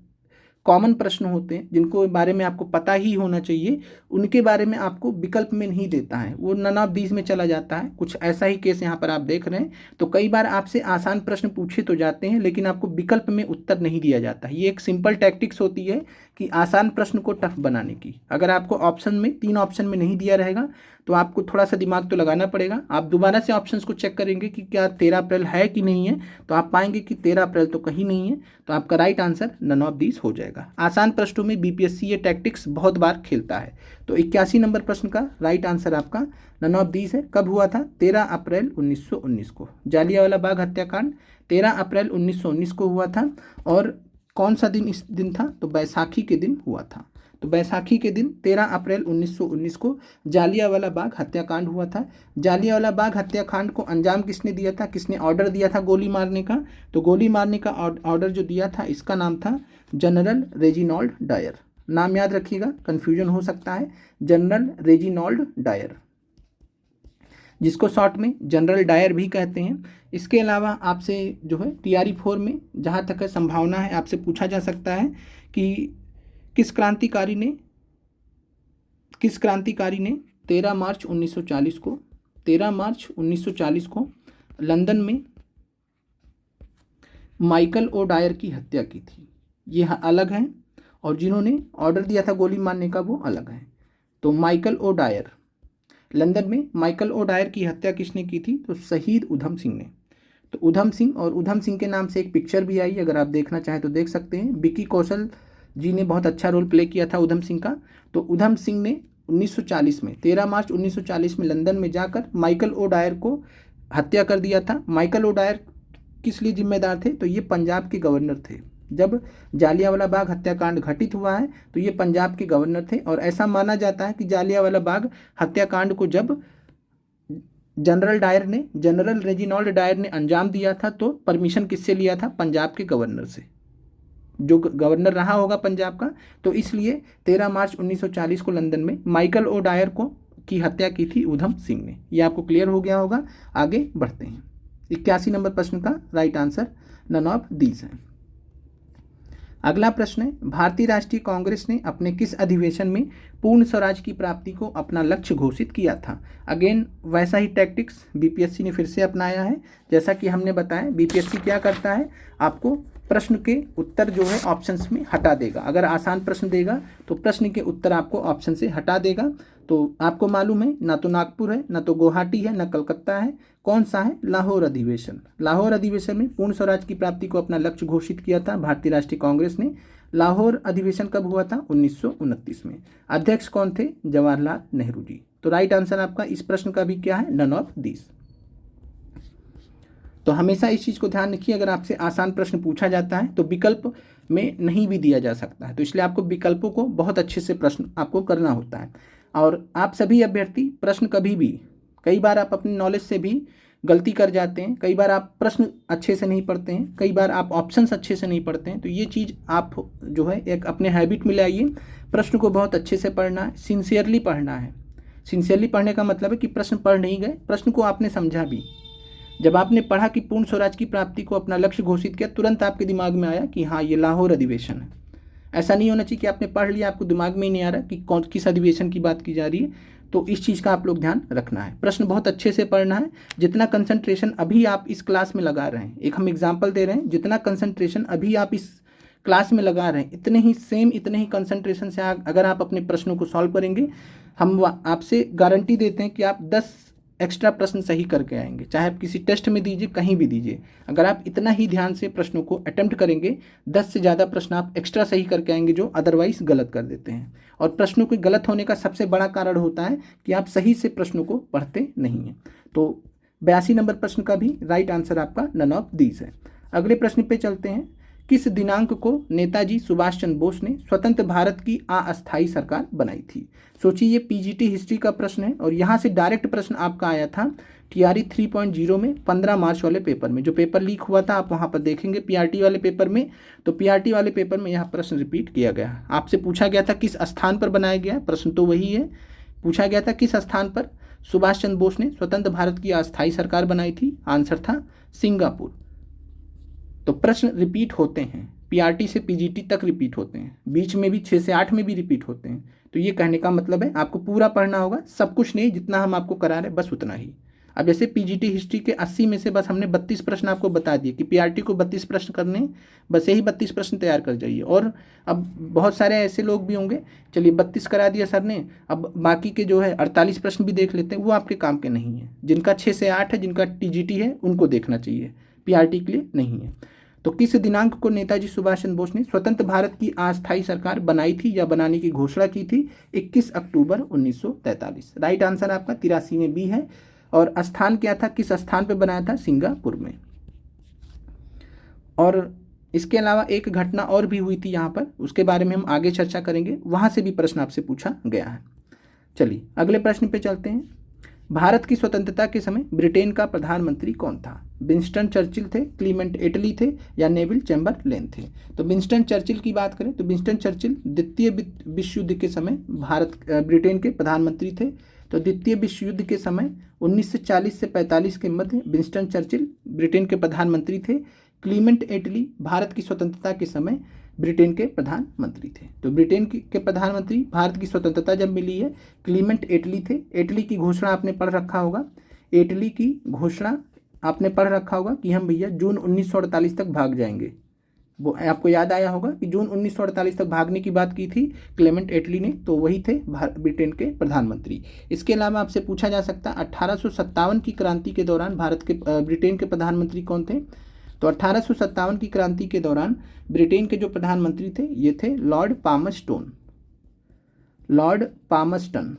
कॉमन प्रश्न होते हैं जिनको बारे में आपको पता ही होना चाहिए, उनके बारे में आपको विकल्प में नहीं देता है, वो नन ऑफ दीज में चला जाता है। कुछ ऐसा ही केस यहाँ पर आप देख रहे हैं। तो कई बार आपसे आसान प्रश्न पूछे तो जाते हैं, लेकिन आपको विकल्प में उत्तर नहीं दिया जाता है। ये एक सिंपल टैक्टिक्स होती है कि आसान प्रश्न को टफ बनाने की। अगर आपको ऑप्शन में 3 ऑप्शन में नहीं दिया रहेगा तो आपको थोड़ा सा दिमाग तो लगाना पड़ेगा। आप दोबारा से ऑप्शंस को चेक करेंगे कि क्या 13 अप्रैल है कि नहीं है, तो आप पाएंगे कि 13 अप्रैल तो कहीं नहीं है। तो आपका right answer none of these हो जाएगा। आसान प्रश्नों में BPSC ये टैक्टिक्स बहुत बार खेलता है। तो 81 नंबर प्रश्न का राइट आंसर आपका नन ऑफ दीज है। कब हुआ था, 13 अप्रैल 1919 को। जालियांवाला बाग हत्याकांड 13 अप्रैल 1919 को हुआ था। और कौन सा दिन इस दिन था, तो बैसाखी के दिन हुआ था। तो बैसाखी के दिन 13 अप्रैल 1919 को जालियांवाला बाग हत्याकांड हुआ था। जालियांवाला बाग हत्याकांड को अंजाम किसने दिया था, किसने ऑर्डर दिया था गोली मारने का। तो गोली मारने का ऑर्डर जो दिया था, इसका नाम था जनरल रेजिनॉल्ड डायर। नाम याद रखिएगा, कन्फ्यूजन हो सकता है। जनरल रेजिनॉल्ड डायर, जिसको शॉर्ट में जनरल डायर भी कहते हैं। इसके अलावा आपसे जो है TRE 4 में जहाँ तक है संभावना है आपसे पूछा जा सकता है कि किस क्रांतिकारी ने 13 मार्च 1940 को लंदन में माइकल ओ डायर की हत्या की थी। ये अलग है और जिन्होंने ऑर्डर दिया था गोली मारने का वो अलग है। तो माइकल ओ डायर, लंदन में माइकल ओ डायर की हत्या किसने की थी, तो शहीद उधम सिंह ने। तो उधम सिंह, और उधम सिंह के नाम से एक पिक्चर भी आई, अगर आप देखना चाहें तो देख सकते हैं। विकी कौशल जी ने बहुत अच्छा रोल प्ले किया था उधम सिंह का। तो उधम सिंह ने 1940 में 13 मार्च 1940 में लंदन में जाकर माइकल ओ डायर को हत्या कर दिया था। माइकल ओ डायर किस लिए जिम्मेदार थे, तो ये पंजाब के गवर्नर थे। जब जालियांवाला बाग हत्याकांड घटित हुआ है तो ये पंजाब के गवर्नर थे। और ऐसा माना जाता है कि जालियांवाला बाग हत्याकांड को जब जनरल रेजिनॉल्ड डायर ने अंजाम दिया था, तो परमिशन किससे लिया था? पंजाब के गवर्नर से, जो गवर्नर रहा होगा पंजाब का। तो इसलिए 13 मार्च 1940 को लंदन में माइकल ओ डायर को की हत्या की थी उधम सिंह ने। ये आपको क्लियर हो गया होगा। आगे बढ़ते हैं। 81 नंबर प्रश्न का right answer none of these है। अगला प्रश्न है, भारतीय राष्ट्रीय कांग्रेस ने अपने किस अधिवेशन में पूर्ण स्वराज की प्राप्ति को अपना लक्ष्य घोषित किया था? अगेन वैसा ही टैक्टिक्स बीपीएससी ने फिर से अपनाया है। जैसा कि हमने बताया, बीपीएससी क्या करता है, आपको प्रश्न के उत्तर जो है ऑप्शंस में हटा देगा। अगर आसान प्रश्न देगा तो प्रश्न के उत्तर आपको ऑप्शन से हटा देगा। तो आपको मालूम है, ना तो नागपुर है, ना तो गुवाहाटी है, ना कलकत्ता है, कौन सा है? लाहौर अधिवेशन। लाहौर अधिवेशन में पूर्ण स्वराज की प्राप्ति को अपना लक्ष्य घोषित किया था भारतीय राष्ट्रीय कांग्रेस ने। लाहौर अधिवेशन कब हुआ था? 1929 में। अध्यक्ष कौन थे? जवाहरलाल नेहरू जी। तो राइट आंसर आपका इस प्रश्न का भी क्या है? None of this. तो हमेशा इस चीज़ को ध्यान रखिए, अगर आपसे आसान प्रश्न पूछा जाता है तो विकल्प में नहीं भी दिया जा सकता है, तो इसलिए आपको विकल्पों को बहुत अच्छे से प्रश्न आपको करना होता है। और आप सभी अभ्यर्थी प्रश्न कभी भी, कई बार आप अपनी नॉलेज से भी गलती कर जाते हैं, कई बार आप प्रश्न अच्छे से नहीं पढ़ते हैं, कई बार आप ऑप्शंस अच्छे से नहीं पढ़ते हैं। तो ये चीज़ आप जो है एक अपने हैबिट में लाइए, प्रश्न को बहुत अच्छे से पढ़ना है, सिंसियरली पढ़ना है। सिंसियरली पढ़ने का मतलब है कि प्रश्न पढ़ नहीं गए, प्रश्न को आपने समझा भी। जब आपने पढ़ा कि पूर्ण स्वराज की प्राप्ति को अपना लक्ष्य घोषित किया, तुरंत आपके दिमाग में आया कि हाँ ये लाहौर अधिवेशन है। ऐसा नहीं होना चाहिए कि आपने पढ़ लिया, आपको दिमाग में ही नहीं आ रहा कि कौन किस अधिवेशन की बात की जा रही है। तो इस चीज़ का आप लोग ध्यान रखना है, प्रश्न बहुत अच्छे से पढ़ना है। जितना कंसंट्रेशन अभी आप इस क्लास में लगा रहे हैं, एक हम एग्जाम्पल दे रहे हैं, जितना कंसंट्रेशन अभी आप इस क्लास में लगा रहे हैं, इतने ही कंसंट्रेशन से अगर आप अपने प्रश्नों को सॉल्व करेंगे, हम आपसे गारंटी देते हैं कि आप 10 एक्स्ट्रा प्रश्न सही करके आएंगे। चाहे आप किसी टेस्ट में दीजिए, कहीं भी दीजिए, अगर आप इतना ही ध्यान से प्रश्नों को अटेम्प्ट करेंगे, 10 से ज़्यादा प्रश्न आप एक्स्ट्रा सही करके आएंगे, जो अदरवाइज गलत कर देते हैं। और प्रश्नों के गलत होने का सबसे बड़ा कारण होता है कि आप सही से प्रश्नों को पढ़ते नहीं हैं। तो 82 नंबर प्रश्न का भी राइट आंसर आपका नन ऑफ दीज है। अगले प्रश्न पे चलते हैं। किस दिनांक को नेताजी सुभाष चंद्र बोस ने स्वतंत्र भारत की अस्थायी सरकार बनाई थी? सोचिए, ये पीजीटी हिस्ट्री का प्रश्न है और यहाँ से डायरेक्ट प्रश्न आपका आया था टीआरई 3.0 में 15 मार्च वाले पेपर में। जो पेपर लीक हुआ था आप वहाँ पर देखेंगे पीआरटी वाले पेपर में। तो पीआरटी वाले पेपर में यह प्रश्न रिपीट किया गया। आपसे पूछा गया था किस स्थान पर बनाया गया, प्रश्न तो वही है। पूछा गया था किस स्थान पर सुभाष चंद्र बोस ने स्वतंत्र भारत की अस्थायी सरकार बनाई थी? आंसर था सिंगापुर। तो प्रश्न रिपीट होते हैं, पीआरटी से पीजीटी तक रिपीट होते हैं, बीच में भी 6 से 8 में भी रिपीट होते हैं। तो ये कहने का मतलब है आपको पूरा पढ़ना होगा, सब कुछ नहीं, जितना हम आपको करा रहे हैं बस उतना ही। अब जैसे पीजीटी हिस्ट्री के 80 में से बस हमने 32 प्रश्न आपको बता दिए कि पीआरटी को 32 प्रश्न करने, बस यही 32 प्रश्न तैयार कर जाइए। और अब बहुत सारे ऐसे लोग भी होंगे, चलिए 32 करा दिया सर ने, अब बाकी के जो है 48 प्रश्न भी देख लेते हैं, वो आपके काम के नहीं है। जिनका 6 से 8 है, जिनका टीजीटी है, उनको देखना चाहिए, पीआरटी के लिए नहीं है। तो किस दिनांक को नेताजी सुभाष चंद्र बोस ने स्वतंत्र भारत की अस्थायी सरकार बनाई थी या बनाने की घोषणा की थी? 21 अक्टूबर 1943। राइट आंसर आपका 83 में बी है। और स्थान क्या था, किस स्थान पे बनाया था? सिंगापुर में। और इसके अलावा एक घटना और भी हुई थी यहाँ पर, उसके बारे में हम आगे चर्चा करेंगे, वहाँ से भी प्रश्न आपसे पूछा गया है। चलिए अगले प्रश्न पे चलते हैं। भारत की स्वतंत्रता के समय ब्रिटेन का प्रधानमंत्री कौन था? विंस्टन चर्चिल थे, क्लीमेंट एटली थे, या नेविल चैम्बरलेन थे? तो विंस्टन चर्चिल की बात करें तो विंस्टन चर्चिल द्वितीय विश्व युद्ध के समय ब्रिटेन के प्रधानमंत्री थे। तो द्वितीय विश्व युद्ध के समय 1940 से 45 के मध्य विंस्टन चर्चिल ब्रिटेन के प्रधानमंत्री थे। क्लीमेंट एटली भारत की स्वतंत्रता के समय ब्रिटेन के प्रधानमंत्री थे। तो ब्रिटेन के प्रधानमंत्री, भारत की स्वतंत्रता जब मिली है, क्लीमेंट एटली थे। एटली की घोषणा आपने पढ़ रखा होगा, एटली की घोषणा आपने पढ़ रखा होगा कि हम भैया जून 1948 तक भाग जाएंगे। वो आपको याद आया होगा कि जून 1948 तक भागने की बात की थी क्लेमेंट एटली ने, तो वही थे ब्रिटेन के प्रधानमंत्री। इसके अलावा आपसे पूछा जा सकता है 1857 की क्रांति के दौरान ब्रिटेन के प्रधानमंत्री कौन थे? तो 1857 की क्रांति के दौरान ब्रिटेन के जो प्रधानमंत्री थे ये थे लॉर्ड पामरस्टोन, लॉर्ड पामरस्टन।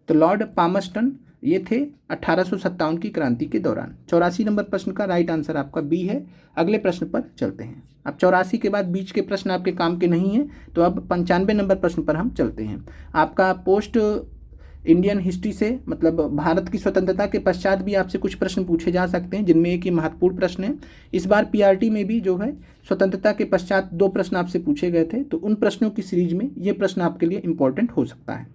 तो लॉर्ड पामरस्टन ये थे 1857 की क्रांति के दौरान। 84 नंबर प्रश्न का राइट आंसर आपका बी है। अगले प्रश्न पर चलते हैं। अब 84 के बाद बीच के प्रश्न आपके काम के नहीं हैं, तो अब 95 नंबर प्रश्न पर हम चलते हैं। आपका पोस्ट इंडियन हिस्ट्री से, मतलब भारत की स्वतंत्रता के पश्चात भी आपसे कुछ प्रश्न पूछे जा सकते हैं, जिनमें एक ही महत्वपूर्ण प्रश्न है। इस बार पीआरटी में भी जो है स्वतंत्रता के पश्चात 2 प्रश्न आपसे पूछे गए थे, तो उन प्रश्नों की सीरीज में ये प्रश्न आपके लिए इंपॉर्टेंट हो सकता है।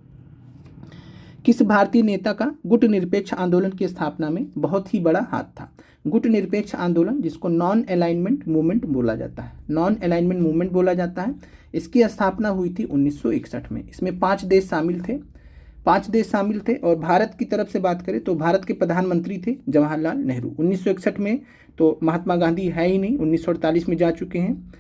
किस भारतीय नेता का गुट निरपेक्ष आंदोलन की स्थापना में बहुत ही बड़ा हाथ था? गुट निरपेक्ष आंदोलन, जिसको नॉन अलाइनमेंट मूवमेंट बोला जाता है, नॉन अलाइनमेंट मूवमेंट बोला जाता है, इसकी स्थापना हुई थी 1961 में। इसमें 5 देश शामिल थे, 5 देश शामिल थे। और भारत की तरफ से बात करें तो भारत के प्रधानमंत्री थे जवाहरलाल नेहरू 1961 में। तो महात्मा गांधी है ही नहीं, 1948 में जा चुके हैं।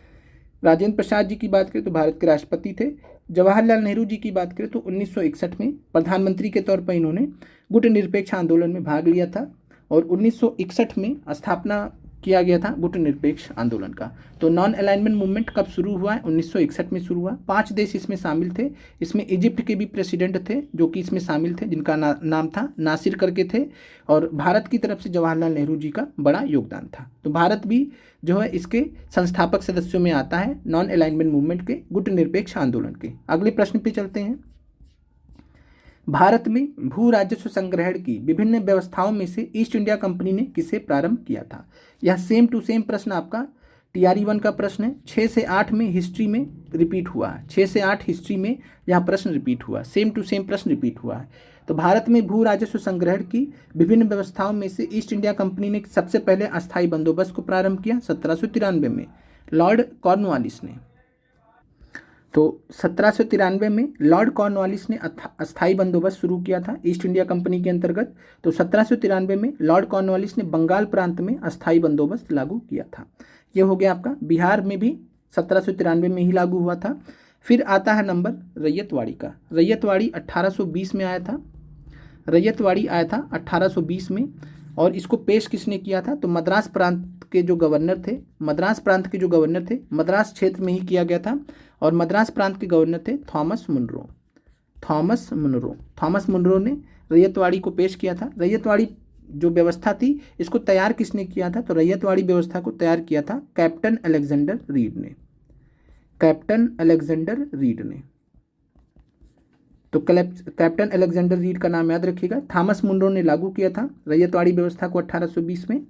राजेंद्र प्रसाद जी की बात करें तो भारत के राष्ट्रपति थे। जवाहरलाल नेहरू जी की बात करें तो 1961 में प्रधानमंत्री के तौर पर इन्होंने गुट निरपेक्ष आंदोलन में भाग लिया था और 1961 में स्थापना किया गया था गुट निरपेक्ष आंदोलन का। तो नॉन अलाइनमेंट मूवमेंट कब शुरू हुआ है? 1961 में शुरू हुआ। 5 देश इसमें शामिल थे। इसमें इजिप्ट के भी प्रेसिडेंट थे जो कि इसमें शामिल थे, जिनका नाम था नासिर करके थे। और भारत की तरफ से जवाहरलाल नेहरू जी का बड़ा योगदान था। तो भारत भी जो है इसके संस्थापक सदस्यों में आता है, नॉन अलाइनमेंट मूवमेंट के, गुट निरपेक्ष आंदोलन के। अगले प्रश्न पे चलते हैं। भारत में भू राजस्व संग्रहण की विभिन्न व्यवस्थाओं में से ईस्ट इंडिया कंपनी ने किसे प्रारंभ किया था? यह सेम टू सेम प्रश्न आपका टीआरई 1 का प्रश्न है। 6 से 8 में हिस्ट्री में रिपीट हुआ है, 6 से 8 हिस्ट्री में यह प्रश्न रिपीट हुआ, सेम टू सेम प्रश्न रिपीट हुआ है। तो भारत में भू राजस्व संग्रहण की विभिन्न व्यवस्थाओं में से ईस्ट इंडिया कंपनी ने सबसे पहले अस्थायी बंदोबस्त को प्रारंभ किया 1793 में लॉर्ड कॉर्नवालिस ने। तो 1793 में लॉर्ड कॉर्नवालिस ने अस्थायी बंदोबस्त शुरू किया था ईस्ट इंडिया कंपनी के अंतर्गत। तो 1793 में लॉर्ड कॉर्नवालिस ने बंगाल प्रांत में अस्थायी बंदोबस्त लागू किया था। ये हो गया आपका। बिहार में भी 1793 में ही लागू हुआ था। फिर आता है नंबर रैयतवाड़ी का। रैयतवाड़ी 1820 में आया था। रैयतवाड़ी आया था 1820 में। और इसको पेश किसने किया था? तो मद्रास प्रांत के जो गवर्नर थे, मद्रास प्रांत के जो गवर्नर थे, मद्रास क्षेत्र में ही किया गया था। और मद्रास प्रांत के गवर्नर थे थॉमस मुनरो। थॉमस मुनरो ने रैयतवाड़ी को पेश किया था। रैयतवाड़ी जो व्यवस्था थी इसको तैयार किसने किया था? तो रैयतवाड़ी व्यवस्था को तैयार किया था कैप्टन अलेक्जेंडर रीड ने। कैप्टन अलेक्जेंडर रीड ने। तो कैप्टन अलेक्जेंडर रीड का नाम याद रखिएगा। थॉमस मुनरो ने लागू किया था रैयतवाड़ी व्यवस्था को 1820 में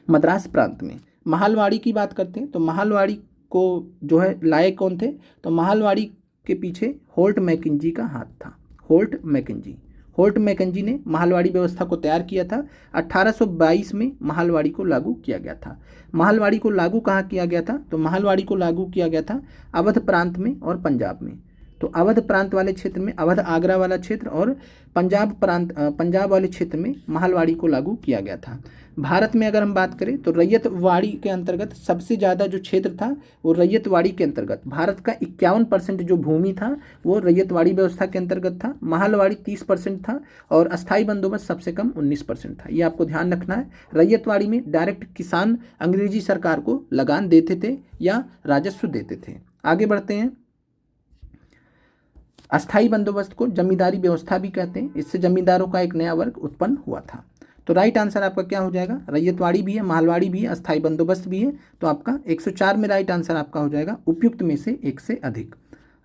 मद्रास प्रांत में। महालवाड़ी की बात करते हैं तो महालवाड़ी को जो है लाए कौन थे? तो महालवाड़ी के पीछे होल्ट मैकेंजी का हाथ था। होल्ट मैकेंजी ने महालवाड़ी व्यवस्था को तैयार किया था। 1822 में महालवाड़ी को लागू किया गया था। महालवाड़ी को लागू कहाँ किया गया था? तो महालवाड़ी को लागू किया गया था अवध प्रांत में और पंजाब में। तो अवध प्रांत वाले क्षेत्र में, अवध आगरा वाला क्षेत्र और पंजाब वाले क्षेत्र में महालवाड़ी को लागू किया गया था। भारत में अगर हम बात करें तो रैयतवाड़ी के अंतर्गत सबसे ज़्यादा जो क्षेत्र था वो रैयतवाड़ी के अंतर्गत, भारत का 51% जो भूमि था वो रैयतवाड़ी व्यवस्था के अंतर्गत था। महालवाड़ी 30% था और अस्थायी बंदोबस्त सबसे कम 19% था। ये आपको ध्यान रखना है। रैयतवाड़ी में डायरेक्ट किसान अंग्रेजी सरकार को लगान देते थे या राजस्व देते थे। आगे बढ़ते हैं। अस्थायी बंदोबस्त को जमींदारी व्यवस्था भी कहते हैं। इससे जमींदारों का एक नया वर्ग उत्पन्न हुआ था। तो राइट आंसर आपका क्या हो जाएगा? रैयतवाड़ी भी है, महालवाड़ी भी है, अस्थायी बंदोबस्त भी है। तो आपका 104 में राइट आंसर आपका हो जाएगा उपयुक्त में से एक से अधिक।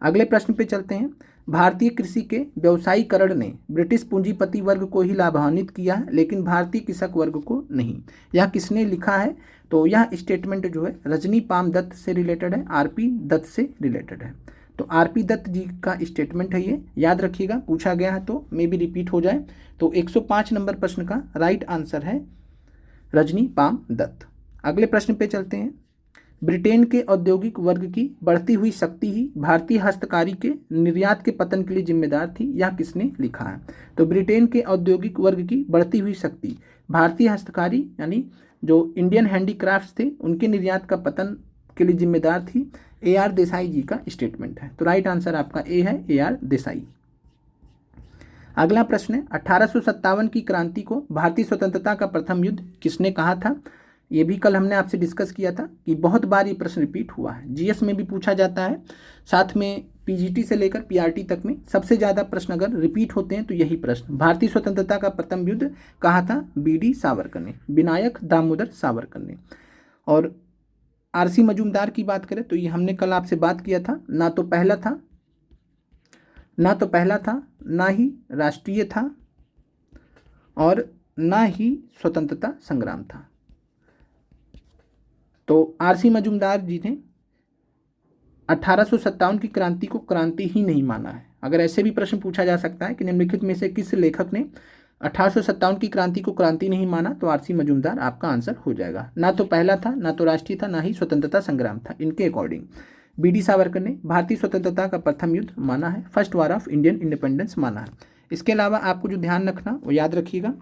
अगले प्रश्न पे चलते हैं। भारतीय कृषि के व्यवसायीकरण ने ब्रिटिश पूंजीपति वर्ग को ही लाभान्वित किया है लेकिन भारतीय कृषक वर्ग को नहीं। यह किसने लिखा है? तो यह स्टेटमेंट जो है रजनी पाम दत्त से रिलेटेड है, आरपी दत्त से रिलेटेड है। तो आरपी दत्त जी का स्टेटमेंट है ये, याद रखिएगा, पूछा गया है तो मे भी रिपीट हो जाए। तो 105 नंबर प्रश्न का राइट आंसर है रजनी पाम दत्त। अगले प्रश्न पे चलते हैं। ब्रिटेन के औद्योगिक वर्ग की बढ़ती हुई शक्ति ही भारतीय हस्तकारी के निर्यात के पतन के लिए जिम्मेदार थी। यह किसने लिखा है? तो ब्रिटेन के औद्योगिक वर्ग की बढ़ती हुई शक्ति भारतीय हस्तकारी यानी जो इंडियन हैंडीक्राफ्ट्स थे उनके निर्यात का पतन के लिए जिम्मेदार थी। AR देसाई जी का स्टेटमेंट है। तो राइट आंसर आपका ए है, AR देसाई। अगला प्रश्न है 1857 की क्रांति को भारतीय स्वतंत्रता का प्रथम युद्ध किसने कहा था? ये भी कल हमने आपसे डिस्कस किया था कि बहुत बार ये प्रश्न रिपीट हुआ है, GS में भी पूछा जाता है, साथ में PGT से लेकर PRT तक में सबसे ज़्यादा प्रश्न अगर रिपीट होते हैं तो यही प्रश्न। भारतीय स्वतंत्रता का प्रथम युद्ध कहा था? BD सावरकर ने, विनायक दामोदर सावरकर ने। और RC मजूमदार की बात करें तो ये हमने कल आपसे बात किया था, ना तो पहला था ना तो पहला था, ना ही राष्ट्रीय था और ना ही स्वतंत्रता संग्राम था। तो आरसी मजूमदार जी ने 1857 की क्रांति को क्रांति ही नहीं माना है। अगर ऐसे भी प्रश्न पूछा जा सकता है कि निम्नलिखित में से किस लेखक ने 1857 की क्रांति को क्रांति नहीं माना, तो आरसी मजूमदार आपका आंसर हो जाएगा। ना तो पहला था, ना तो राष्ट्रीय था, ना ही स्वतंत्रता संग्राम था। इनके अकॉर्डिंग बीडी सावरकर ने भारतीय स्वतंत्रता का प्रथम युद्ध माना है, first war of Indian independence माना है। इसके अलावा आपको जो ध्यान रखना वो याद रखिएगा,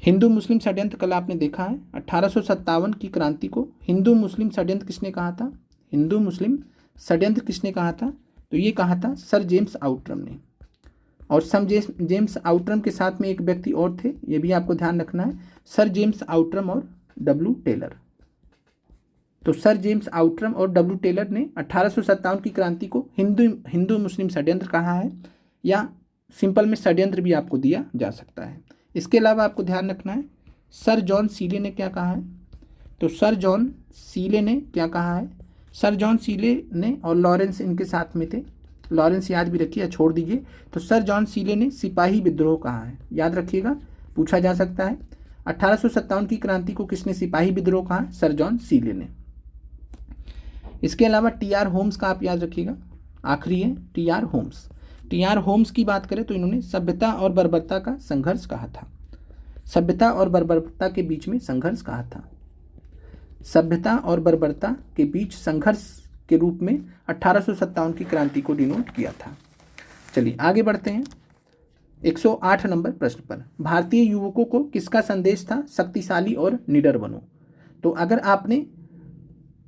हिंदू मुस्लिम षड्यंत्र कल आपने देखा है 1857 की क्रांति को हिंदू मुस्लिम षड्यंत्र किसने कहा था? हिंदू मुस्लिम षड्यंत्र किसने कहा था? तो ये कहा था सर जेम्स आउटरम ने। और सर जेम्स आउटरम के साथ में एक व्यक्ति और थे, ये भी आपको ध्यान रखना है, सर जेम्स आउटरम और डब्ल्यू टेलर। तो सर जेम्स आउटरम और डब्ल्यू टेलर ने 1857 की क्रांति को हिंदू मुस्लिम षड्यंत्र कहा है, या सिंपल में षड्यंत्र भी आपको दिया जा सकता है। इसके अलावा आपको ध्यान रखना है सर जॉन सीले ने क्या कहा है? तो सर जॉन सीले ने क्या कहा है? सर जॉन सीले ने और लॉरेंस इनके साथ में थे, लॉरेंस याद भी रखिए, छोड़ दीजिए। तो सर जॉन सीले ने सिपाही विद्रोह कहा है, याद रखिएगा, पूछा जा सकता है। 1857 की क्रांति को किसने सिपाही विद्रोह कहा? सर जॉन सीले ने। इसके अलावा टी.आर. होम्स का आप याद रखिएगा, आखिरी है टी.आर. होम्स। टी.आर. होम्स की बात करें तो इन्होंने सभ्यता और बर्बरता का संघर्ष कहा था। सभ्यता और बर्बरता के बीच में संघर्ष कहा था। सभ्यता और बर्बरता के बीच संघर्ष के रूप में 1857 की क्रांति को डिनोट किया था। चलिए आगे बढ़ते हैं 108 नंबर प्रश्न पर। भारतीय युवकों को किसका संदेश था? शक्तिशाली और निडर बनो। तो अगर आपने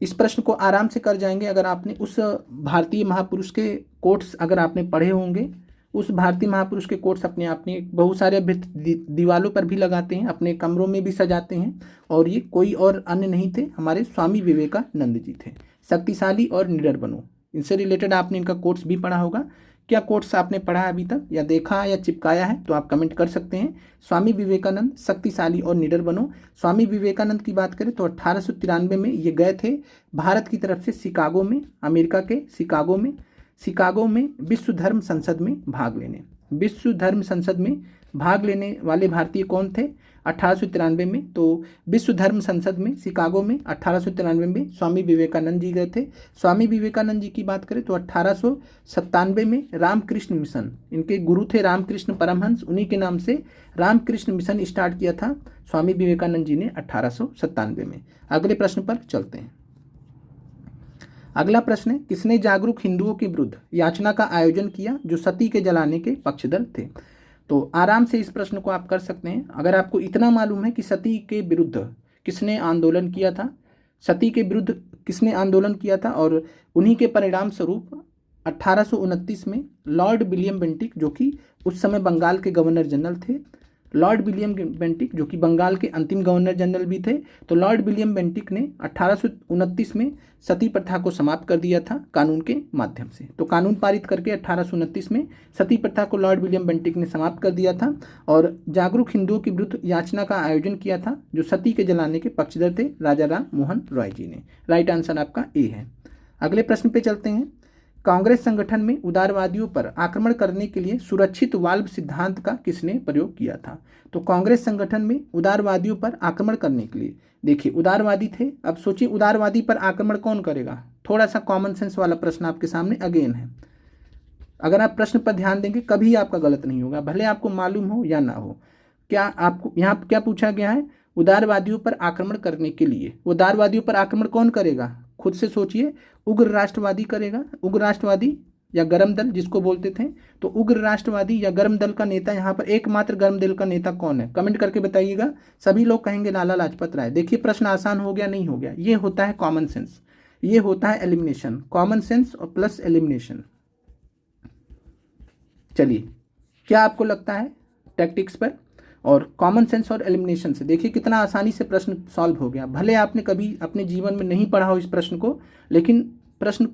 इस प्रश्न को आराम से कर जाएंगे, अगर आपने उस भारतीय महापुरुष के कोट्स अगर आपने पढ़े होंगे, उस भारतीय महापुरुष के कोट्स अपने बहुत सारे दीवालों पर भी लगाते हैं, अपने कमरों में भी सजाते हैं, और ये कोई और अन्य नहीं थे, हमारे स्वामी विवेकानंद जी थे। शक्तिशाली और निडर बनो, इनसे रिलेटेड आपने इनका कोट्स भी पढ़ा होगा। क्या कोट्स आपने पढ़ा है अभी तक, या देखा या चिपकाया है, तो आप कमेंट कर सकते हैं। स्वामी विवेकानंद, शक्तिशाली और निडर बनो। स्वामी विवेकानंद की बात करें तो 1893 में ये गए थे भारत की तरफ से शिकागो में, अमेरिका के शिकागो में विश्व धर्म संसद में भाग लेने। विश्व धर्म संसद में भाग लेने वाले भारतीय कौन थे 1893 में? तो विश्व धर्म संसद में शिकागो में 1893 में स्वामी विवेकानंद जी गए थे। स्वामी विवेकानंद जी की बात करें तो 1897 में रामकृष्ण मिशन, इनके गुरु थे रामकृष्ण परमहंस, उन्हीं के नाम से रामकृष्ण मिशन स्टार्ट किया था स्वामी विवेकानंद जी ने 1897 में। अगले प्रश्न पर चलते हैं। अगला प्रश्न है, किसने जागरूक हिंदुओं के विरुद्ध याचना का आयोजन किया जो सती के जलाने के पक्षधर थे? तो आराम से इस प्रश्न को आप कर सकते हैं। अगर आपको इतना मालूम है कि सती के विरुद्ध किसने आंदोलन किया था, सती के विरुद्ध किसने आंदोलन किया था, और उन्हीं के परिणाम स्वरूप 1829 में लॉर्ड विलियम बेंटिक, जो कि उस समय बंगाल के गवर्नर जनरल थे, लॉर्ड विलियम बेंटिक जो कि बंगाल के अंतिम गवर्नर जनरल भी थे, तो लॉर्ड विलियम बेंटिक ने 1829 में सती प्रथा को समाप्त कर दिया था कानून के माध्यम से। तो कानून पारित करके 1829 में सती प्रथा को लॉर्ड विलियम बेंटिक ने समाप्त कर दिया था और जागरूक हिंदुओं के विरुद्ध याचना का आयोजन किया था जो सती के जलाने के पक्षधर थे राजा राम मोहन रॉय जी ने। राइट आंसर आपका ए है। अगले प्रश्न पे चलते हैं। कांग्रेस संगठन में उदारवादियों पर आक्रमण करने के लिए सुरक्षित वाल्व सिद्धांत का किसने प्रयोग किया था? तो कांग्रेस संगठन में उदारवादियों पर आक्रमण करने के लिए, देखिए उदारवादी थे, अब सोचिए उदारवादी पर आक्रमण कौन करेगा? थोड़ा सा कॉमन सेंस वाला प्रश्न आपके सामने अगेन है। अगर आप प्रश्न पर ध्यान देंगे कभी आपका गलत नहीं होगा, भले आपको मालूम हो या ना हो। क्या आपको यहाँ क्या पूछा गया है? उदारवादियों पर आक्रमण करने के लिए। उदारवादियों पर आक्रमण कौन करेगा? खुद से सोचिए। उग्र राष्ट्रवादी करेगा, उग्र राष्ट्रवादी या गर्म दल जिसको बोलते थे। तो उग्र राष्ट्रवादी या गर्म दल का नेता, यहाँ पर एकमात्र गर्म दल का नेता कौन है? कमेंट करके बताइएगा। सभी लोग कहेंगे लाला लाजपत राय। देखिए प्रश्न आसान हो गया नहीं हो गया, ये होता है कॉमन सेंस, ये होता है एलिमिनेशन, कॉमन सेंस और प्लस एलिमिनेशन। चलिए क्या आपको लगता है टैक्टिक्स पर और कॉमन सेंस और एलिमिनेशन से देखिए कितना आसानी से प्रश्न सॉल्व हो गया। भले आपने कभी अपने जीवन में नहीं पढ़ा हो इस प्रश्न को, लेकिन प्रश्न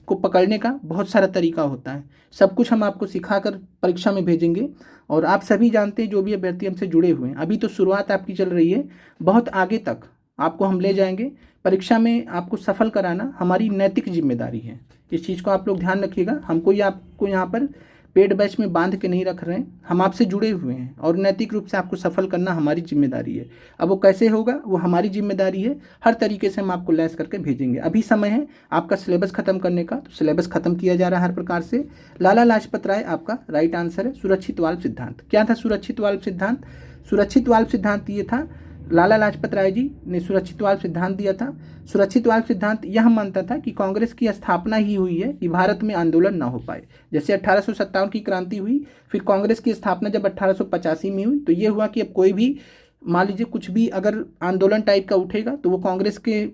को पकड़ने का बहुत सारा तरीका होता है। सब कुछ हम आपको सिखाकर परीक्षा में भेजेंगे और आप सभी जानते हैं जो भी अभ्यर्थी हमसे जुड़े हुए हैं, अभी तो शुरुआत आपकी चल रही है, बहुत आगे तक आपको हम ले जाएंगे, परीक्षा में आपको सफल कराना हमारी नैतिक जिम्मेदारी है। इस चीज़ को आप लोग ध्यान रखिएगा। हमको ये आपको यहाँ पर पेड बैच में बांध के नहीं रख रहे हैं, हम आपसे जुड़े हुए हैं और नैतिक रूप से आपको सफल करना हमारी जिम्मेदारी है। अब वो कैसे होगा वो हमारी जिम्मेदारी है, हर तरीके से हम आपको लैस करके भेजेंगे। अभी समय है आपका सिलेबस खत्म करने का, तो सिलेबस खत्म किया जा रहा है हर प्रकार से। लाला लाजपत राय आपका राइट आंसर है। सुरक्षित वाल्व सिद्धांत क्या था? सुरक्षित वाल्व सिद्धांत, सुरक्षित वाल्व सिद्धांत ये था, लाला लाजपत राय जी ने सुरक्षित वाल्व सिद्धांत दिया था। सुरक्षित वाल्व सिद्धांत यह मानता था कि कांग्रेस की स्थापना ही हुई है कि भारत में आंदोलन ना हो पाए। जैसे 1857 की क्रांति हुई, फिर कांग्रेस की स्थापना जब 1885 में हुई, तो ये हुआ कि अब कोई भी मान लीजिए कुछ भी अगर आंदोलन टाइप का उठेगा तो वो कांग्रेस के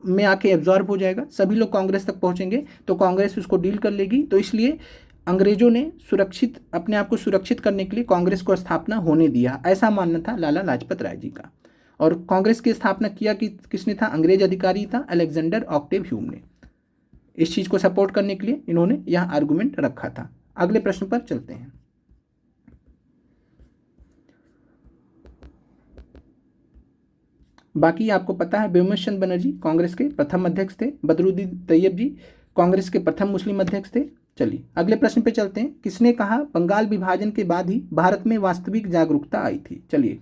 में आके एब्जॉर्ब हो जाएगा, सभी लोग कांग्रेस तक पहुंचेंगे तो कांग्रेस उसको डील कर लेगी। तो इसलिए अंग्रेजों ने सुरक्षित अपने आप को सुरक्षित करने के लिए कांग्रेस को स्थापना होने दिया, ऐसा मानना था लाला लाजपत राय जी का। और कांग्रेस की स्थापना किया कि किसने था? अंग्रेज अधिकारी था अलेक्जेंडर ऑक्टेव ह्यूम ने। इस चीज को सपोर्ट करने के लिए इन्होंने यह आर्गुमेंट रखा था। अगले प्रश्न पर चलते हैं। बाकी आपको पता है व्योमेश चंद्र बनर्जी कांग्रेस के प्रथम अध्यक्ष थे, बदरुद्दीन तैयब जी कांग्रेस के प्रथम मुस्लिम अध्यक्ष थे। चलिए अगले प्रश्न पे चलते हैं। किसने कहा बंगाल विभाजन के बाद ही भारत में वास्तविक जागरूकता आई थी? चलिए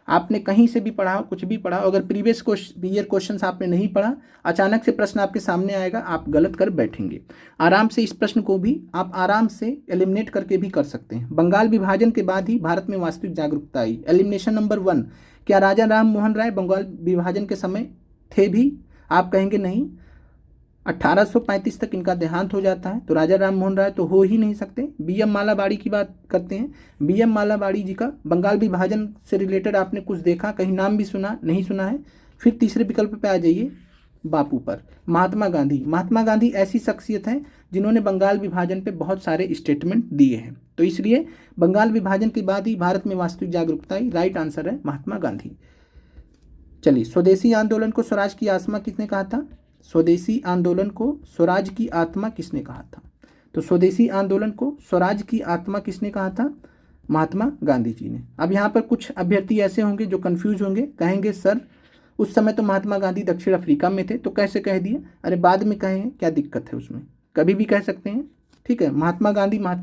आपने कहीं से भी पढ़ा, कुछ भी पढ़ा, अगर प्रीवियस ईयर क्वेश्चंस आपने नहीं पढ़ा, अचानक से प्रश्न आपके सामने आएगा, आप गलत कर बैठेंगे। आराम से इस प्रश्न को भी आप आराम से एलिमिनेट करके भी कर सकते हैं। बंगाल विभाजन के बाद ही भारत में वास्तविक जागरूकता आई। एलिमिनेशन नंबर 1, क्या राजा राम मोहन राय बंगाल विभाजन के समय थे भी? आप कहेंगे नहीं, 1835 तक इनका देहांत हो जाता है, तो राजा राम मोहन राय तो हो ही नहीं सकते। BM मालाबाड़ी की बात करते हैं, BM मालाबाड़ी जी का बंगाल विभाजन से रिलेटेड आपने कुछ देखा, कहीं नाम भी सुना, नहीं सुना है? फिर तीसरे विकल्प पे आ जाइए, बापू पर। महात्मा गांधी, महात्मा गांधी ऐसी शख्सियत हैं जिन्होंने बंगाल विभाजन पे बहुत सारे स्टेटमेंट दिए हैं, तो इसलिए बंगाल विभाजन के बाद ही भारत में वास्तविक जागरूकता आई। राइट आंसर है महात्मा गांधी। चलिए, स्वदेशी आंदोलन को स्वराज की आत्मा किसने कहा था? स्वदेशी आंदोलन को स्वराज की आत्मा किसने कहा था? तो स्वदेशी आंदोलन को स्वराज की आत्मा किसने कहा था? महात्मा गांधी जी ने। अब यहाँ पर कुछ अभ्यर्थी ऐसे होंगे जो कंफ्यूज होंगे, कहेंगे सर उस समय तो महात्मा गांधी दक्षिण अफ्रीका में थे, तो कैसे कह दिए? अरे बाद में कहें, क्या दिक्कत है उसमें? कभी भी कह सकते हैं, ठीक है। महात्मा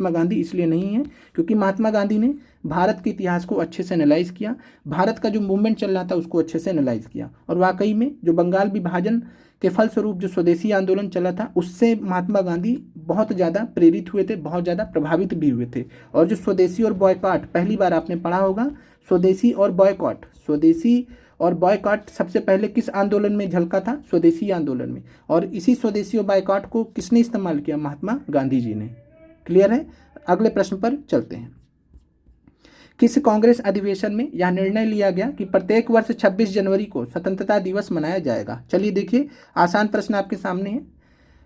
गांधी इसलिए नहीं है क्योंकि महात्मा गांधी ने भारत के इतिहास को अच्छे से एनालाइज किया, भारत का जो मूवमेंट चल रहा था उसको अच्छे से एनालाइज किया, और वाकई में जो बंगाल विभाजन के फलस्वरूप जो स्वदेशी आंदोलन चला था उससे महात्मा गांधी बहुत ज़्यादा प्रेरित हुए थे, बहुत ज़्यादा प्रभावित भी हुए थे। और जो स्वदेशी और बॉयकॉट, पहली बार आपने पढ़ा होगा, स्वदेशी और बॉयकॉट, स्वदेशी और बॉयकॉट सबसे पहले किस आंदोलन में झलका था? स्वदेशी आंदोलन में। और इसी स्वदेशी और बॉयकॉट को किसने इस्तेमाल किया? महात्मा गांधी जी ने। क्लियर है? अगले प्रश्न पर चलते हैं। किस कांग्रेस अधिवेशन में यह निर्णय लिया गया कि प्रत्येक वर्ष 26 जनवरी को स्वतंत्रता दिवस मनाया जाएगा? चलिए देखिए, आसान प्रश्न आपके सामने है।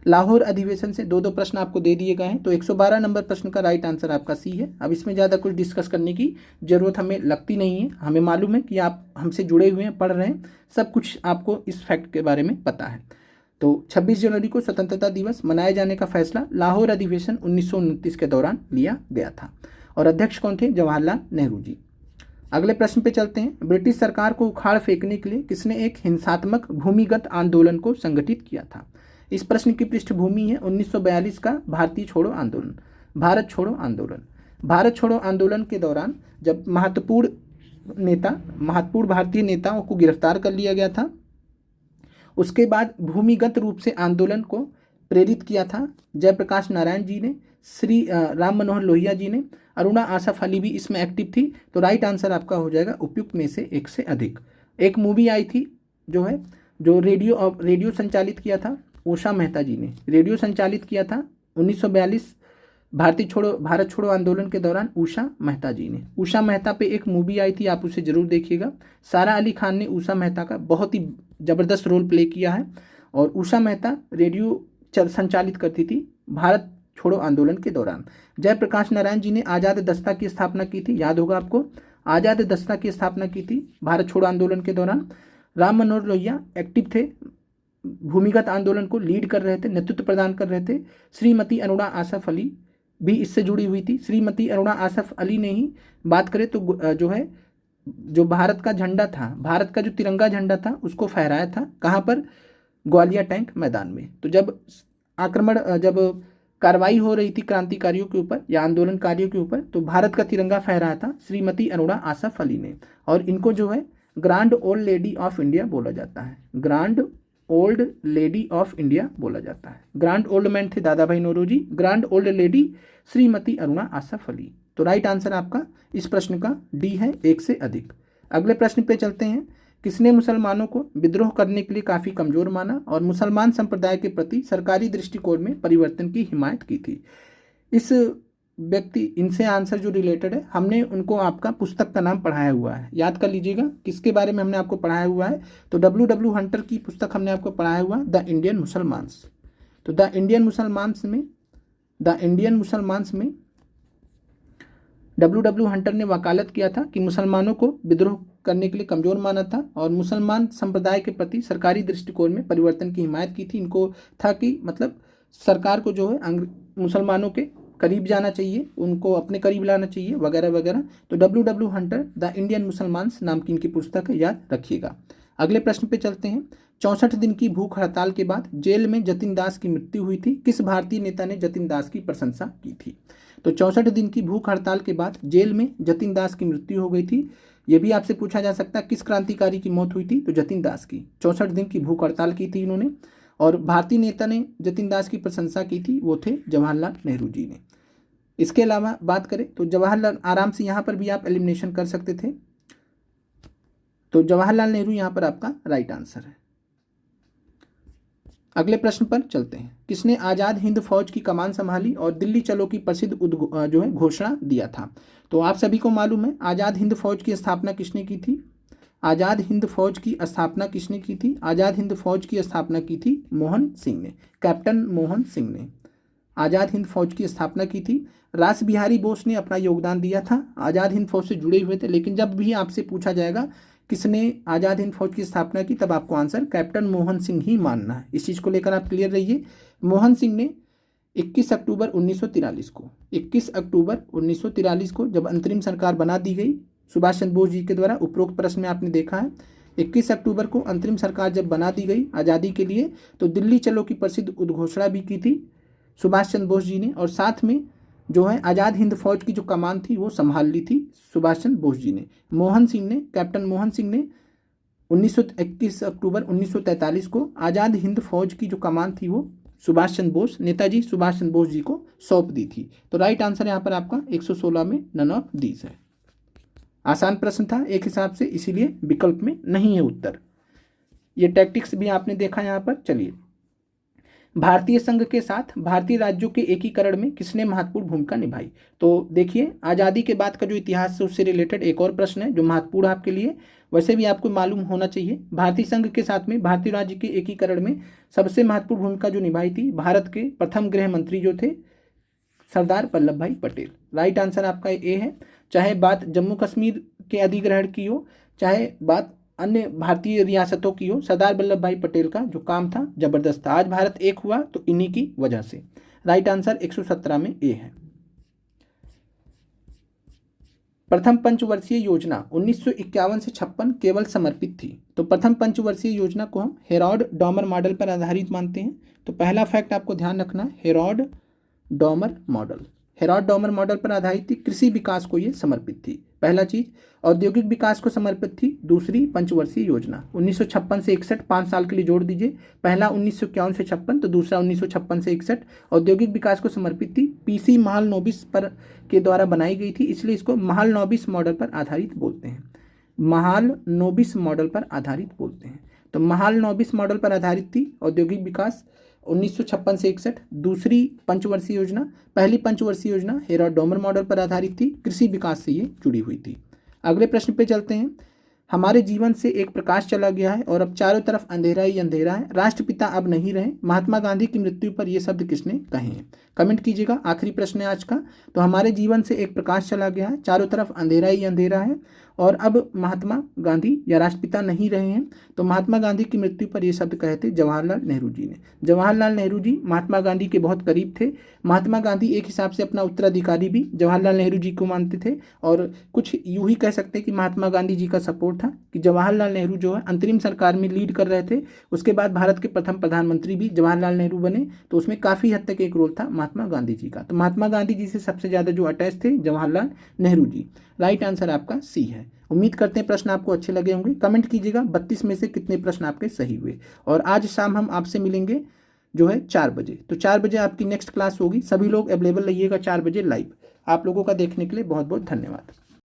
लाहौर अधिवेशन से दो प्रश्न आपको दे दिए गए हैं, तो 112 नंबर प्रश्न का राइट आंसर आपका सी है। अब इसमें ज़्यादा कुछ डिस्कस करने की जरूरत हमें लगती नहीं है, हमें मालूम है कि आप हमसे जुड़े हुए हैं, पढ़ रहे हैं, सब कुछ आपको इस फैक्ट के बारे में पता है। तो 26 जनवरी को स्वतंत्रता दिवस मनाए जाने का फैसला लाहौर अधिवेशन 1929 के दौरान लिया गया था, और अध्यक्ष कौन थे? जवाहरलाल नेहरू जी। अगले प्रश्न पे चलते हैं। ब्रिटिश सरकार को उखाड़ फेंकने के लिए किसने एक हिंसात्मक भूमिगत आंदोलन को संगठित किया था? इस प्रश्न की पृष्ठभूमि है 1942 का भारतीय छोड़ो आंदोलन, भारत छोड़ो आंदोलन। भारत छोड़ो आंदोलन के दौरान जब महत्वपूर्ण भारतीय नेताओं को गिरफ्तार कर लिया गया था, उसके बाद भूमिगत रूप से आंदोलन को प्रेरित किया था जयप्रकाश नारायण जी ने, श्री राम मनोहर लोहिया जी ने, अरुणा आसफ अली भी इसमें एक्टिव थी। तो राइट आंसर आपका हो जाएगा उपयुक्त में से एक से अधिक। एक मूवी आई थी जो रेडियो संचालित किया था, उषा मेहता जी ने रेडियो संचालित किया था 1942 भारत छोड़ो आंदोलन के दौरान, उषा मेहता जी ने। उषा मेहता पे एक मूवी आई थी, आप उसे जरूर देखिएगा। सारा अली खान ने उषा मेहता का बहुत ही ज़बरदस्त रोल प्ले किया है, और उषा मेहता रेडियो संचालित करती थी भारत छोड़ो आंदोलन के दौरान। जयप्रकाश नारायण जी ने आज़ाद दस्ता की स्थापना की थी, याद होगा आपको, आज़ाद दस्ता की स्थापना की थी भारत छोड़ो आंदोलन के दौरान। राम मनोहर लोहिया एक्टिव थे, भूमिगत आंदोलन को लीड कर रहे थे, नेतृत्व प्रदान कर रहे थे। श्रीमती अरुणा आसफ अली भी इससे जुड़ी हुई थी। श्रीमती अरुणा आसफ अली ने ही बात करें तो जो है जो भारत का झंडा था, भारत का जो तिरंगा झंडा था उसको फहराया था, कहाँ पर? ग्वालियर टैंक मैदान में। तो जब कार्रवाई हो रही थी क्रांतिकारियों के ऊपर या आंदोलनकारियों के ऊपर, तो भारत का तिरंगा फहराया था श्रीमती अरुणा आसफ अली ने। और इनको जो है grand old lady of India बोला जाता है, grand old lady of India बोला जाता है। ग्रांड ओल्ड मैन थे Dadabhai Naoroji, grand old lady Shrimati Aruna Asaf Ali. तो राइट आंसर आपका इस प्रश्न का डी है, एक से अधिक। अगले प्रश्न पे चलते हैं। किसने मुसलमानों को विद्रोह करने के लिए काफ़ी कमज़ोर माना और मुसलमान संप्रदाय के प्रति सरकारी दृष्टिकोण में परिवर्तन की हिमायत की थी? इस व्यक्ति, इनसे आंसर जो रिलेटेड है, हमने उनको आपका पुस्तक का नाम पढ़ाया हुआ है, याद कर लीजिएगा किसके बारे में हमने आपको पढ़ाया हुआ है। तो डब्ल्यू हंटर की पुस्तक हमने आपको पढ़ाया हुआ द इंडियन मुसलमान्स। तो द इंडियन मुसलमान्स में डब्ल्यू हंटर ने वकालत किया था कि मुसलमानों को विद्रोह करने के लिए कमज़ोर माना था और मुसलमान संप्रदाय के प्रति सरकारी दृष्टिकोण में परिवर्तन की हिमायत की थी। इनको था कि मतलब सरकार को जो है मुसलमानों के करीब जाना चाहिए, उनको अपने करीब लाना चाहिए वगैरह वगैरह। तो डब्ल्यू हंटर द इंडियन मुसलमान्स नाम की इनकी पुस्तक है, याद रखिएगा। अगले प्रश्न पे चलते हैं। 64 दिन की भूख हड़ताल के बाद जेल में जतिन दास की मृत्यु हुई थी। किस भारतीय नेता ने जतिन दास की प्रशंसा की थी? तो 64 दिन की भूख हड़ताल के बाद जेल में जतिन दास की मृत्यु हो गई थी। ये भी आपसे पूछा जा सकता है किस क्रांतिकारी की मौत हुई थी? तो जतिन दास की। 64 दिन की भूख हड़ताल की थी इन्होंने। और भारतीय नेता ने जतिन दास की प्रशंसा की थी, वो थे जवाहरलाल नेहरू जी ने। इसके अलावा बात करें तो जवाहरलाल, आराम से यहाँ पर भी आप एलिमिनेशन कर सकते थे। तो जवाहरलाल नेहरू यहाँ पर आपका राइट आंसर है। अगले प्रश्न पर चलते हैं। किसने आज़ाद हिंद फौज की कमान संभाली और दिल्ली चलो की प्रसिद्ध जो है घोषणा दिया था? तो आप सभी को मालूम है आज़ाद हिंद फौज की स्थापना किसने की थी? आज़ाद हिंद फौज की स्थापना किसने की थी? आज़ाद हिंद फौज की स्थापना की थी मोहन सिंह ने, कैप्टन मोहन सिंह ने आज़ाद हिंद फौज की स्थापना की थी। रास बिहारी बोस ने अपना योगदान दिया था, आज़ाद हिंद फौज से जुड़े हुए थे। लेकिन जब भी आपसे पूछा जाएगा किसने आज़ाद हिंद फौज की स्थापना की, तब आपको आंसर कैप्टन मोहन सिंह ही मानना है। इस चीज़ को लेकर आप क्लियर रहिए। मोहन सिंह ने 21 अक्टूबर 1943 को जब अंतरिम सरकार बना दी गई सुभाष चंद्र बोस जी के द्वारा, उपरोक्त प्रश्न में आपने देखा है 21 अक्टूबर को अंतरिम सरकार जब बना दी गई आज़ादी के लिए, तो दिल्ली चलो की प्रसिद्ध उद्घोषणा भी की थी सुभाष चंद्र बोस जी ने। और साथ में जो है आज़ाद हिंद फौज की जो कमान थी वो संभाल ली थी सुभाष चंद्र बोस जी ने। कैप्टन मोहन सिंह ने 21 अक्टूबर 1943 को आज़ाद हिंद फौज की जो कमान थी वो नेताजी सुभाष चंद्र बोस जी को सौंप दी थी। तो राइट आंसर यहाँ पर आपका 116 में नन ऑफ दीज है। आसान प्रश्न था एक हिसाब से, इसीलिए विकल्प में नहीं है उत्तर। ये टैक्टिक्स भी आपने देखा यहाँ पर। चलिए, भारतीय संघ के साथ भारतीय राज्यों के एकीकरण में किसने महत्वपूर्ण भूमिका निभाई? तो देखिए, आज़ादी के बाद का जो इतिहास है उससे रिलेटेड एक और प्रश्न है जो महत्वपूर्ण आपके लिए, वैसे भी आपको मालूम होना चाहिए। भारतीय संघ के साथ में भारतीय राज्य के एकीकरण में सबसे महत्वपूर्ण भूमिका जो निभाई थी भारत के प्रथम गृह मंत्री जो थे सरदार वल्लभ भाई पटेल। राइट आंसर आपका ए है। चाहे बात जम्मू कश्मीर के अधिग्रहण की हो, चाहे बात अन्य भारतीय रियासतों की हो, सरदार वल्लभ भाई पटेल का जो काम था जबरदस्त था। आज भारत एक हुआ तो इन्हीं की वजह से। राइट आंसर 117 में ए है। प्रथम पंचवर्षीय योजना 1951 से 56 केवल समर्पित थी। तो प्रथम पंचवर्षीय योजना को हम हेरोल्ड डॉमर मॉडल पर आधारित मानते हैं। तो पहला फैक्ट आपको ध्यान रखना, हेरोल्ड डॉमर मॉडल पर आधारित थी। कृषि विकास को ये समर्पित थी, पहला चीज। औद्योगिक विकास को समर्पित थी दूसरी पंचवर्षीय योजना। 1956 से 61 5 साल के लिए जोड़ दीजिए, पहला 1951 से 56 तो दूसरा 1956 से 61। औद्योगिक विकास को समर्पित थी, पीसी महालनोबिस पर के द्वारा बनाई गई थी, इसलिए इसको महालनोबिस मॉडल पर आधारित बोलते हैं। महालनोबिस मॉडल पर आधारित बोलते हैं। तो महालनोबिस मॉडल पर आधारित थी औद्योगिक विकास 1956 से 61। दूसरी पंचवर्षीय योजना, पहली पंचवर्षीय योजना हेरोल्ड डॉमर मॉडल पर आधारित थी, कृषि विकास से ये जुड़ी हुई थी। अगले प्रश्न पे चलते हैं। हमारे जीवन से एक प्रकाश चला गया है और अब चारों तरफ अंधेरा ही अंधेरा है। राष्ट्रपिता अब नहीं रहे। महात्मा गांधी की मृत्यु पर ये शब्द किसने कहे हैं? कमेंट कीजिएगा। आखिरी प्रश्न है आज का। तो हमारे जीवन से एक प्रकाश चला गया है, चारों तरफ अंधेरा ही अंधेरा है और अब महात्मा गांधी या राष्ट्रपिता नहीं रहे हैं। तो महात्मा गांधी की मृत्यु पर ये शब्द कहे थे जवाहरलाल नेहरू जी ने। जवाहरलाल नेहरू जी महात्मा गांधी के बहुत करीब थे। महात्मा गांधी एक हिसाब से अपना उत्तराधिकारी भी जवाहरलाल नेहरू जी को मानते थे और कुछ यूं ही कह सकते हैं कि महात्मा गांधी जी का सपोर्ट था कि जवाहरलाल नेहरू जो है अंतरिम सरकार में लीड कर रहे थे। उसके बाद भारत के प्रथम प्रधानमंत्री भी जवाहरलाल नेहरू बने, तो उसमें काफ़ी हद तक एक रोल था महात्मा गांधी जी का। तो महात्मा गांधी जी से सबसे ज़्यादा जो अटैच थे जवाहरलाल नेहरू जी। राइट आंसर आपका सी है। उम्मीद करते हैं प्रश्न आपको अच्छे लगे होंगे। कमेंट कीजिएगा 32 में से कितने प्रश्न आपके सही हुए। और आज शाम हम आपसे मिलेंगे जो है 4 बजे। तो 4 बजे आपकी नेक्स्ट क्लास होगी। सभी लोग अवेलेबल रहिएगा 4 बजे लाइव। आप लोगों का देखने के लिए बहुत बहुत धन्यवाद।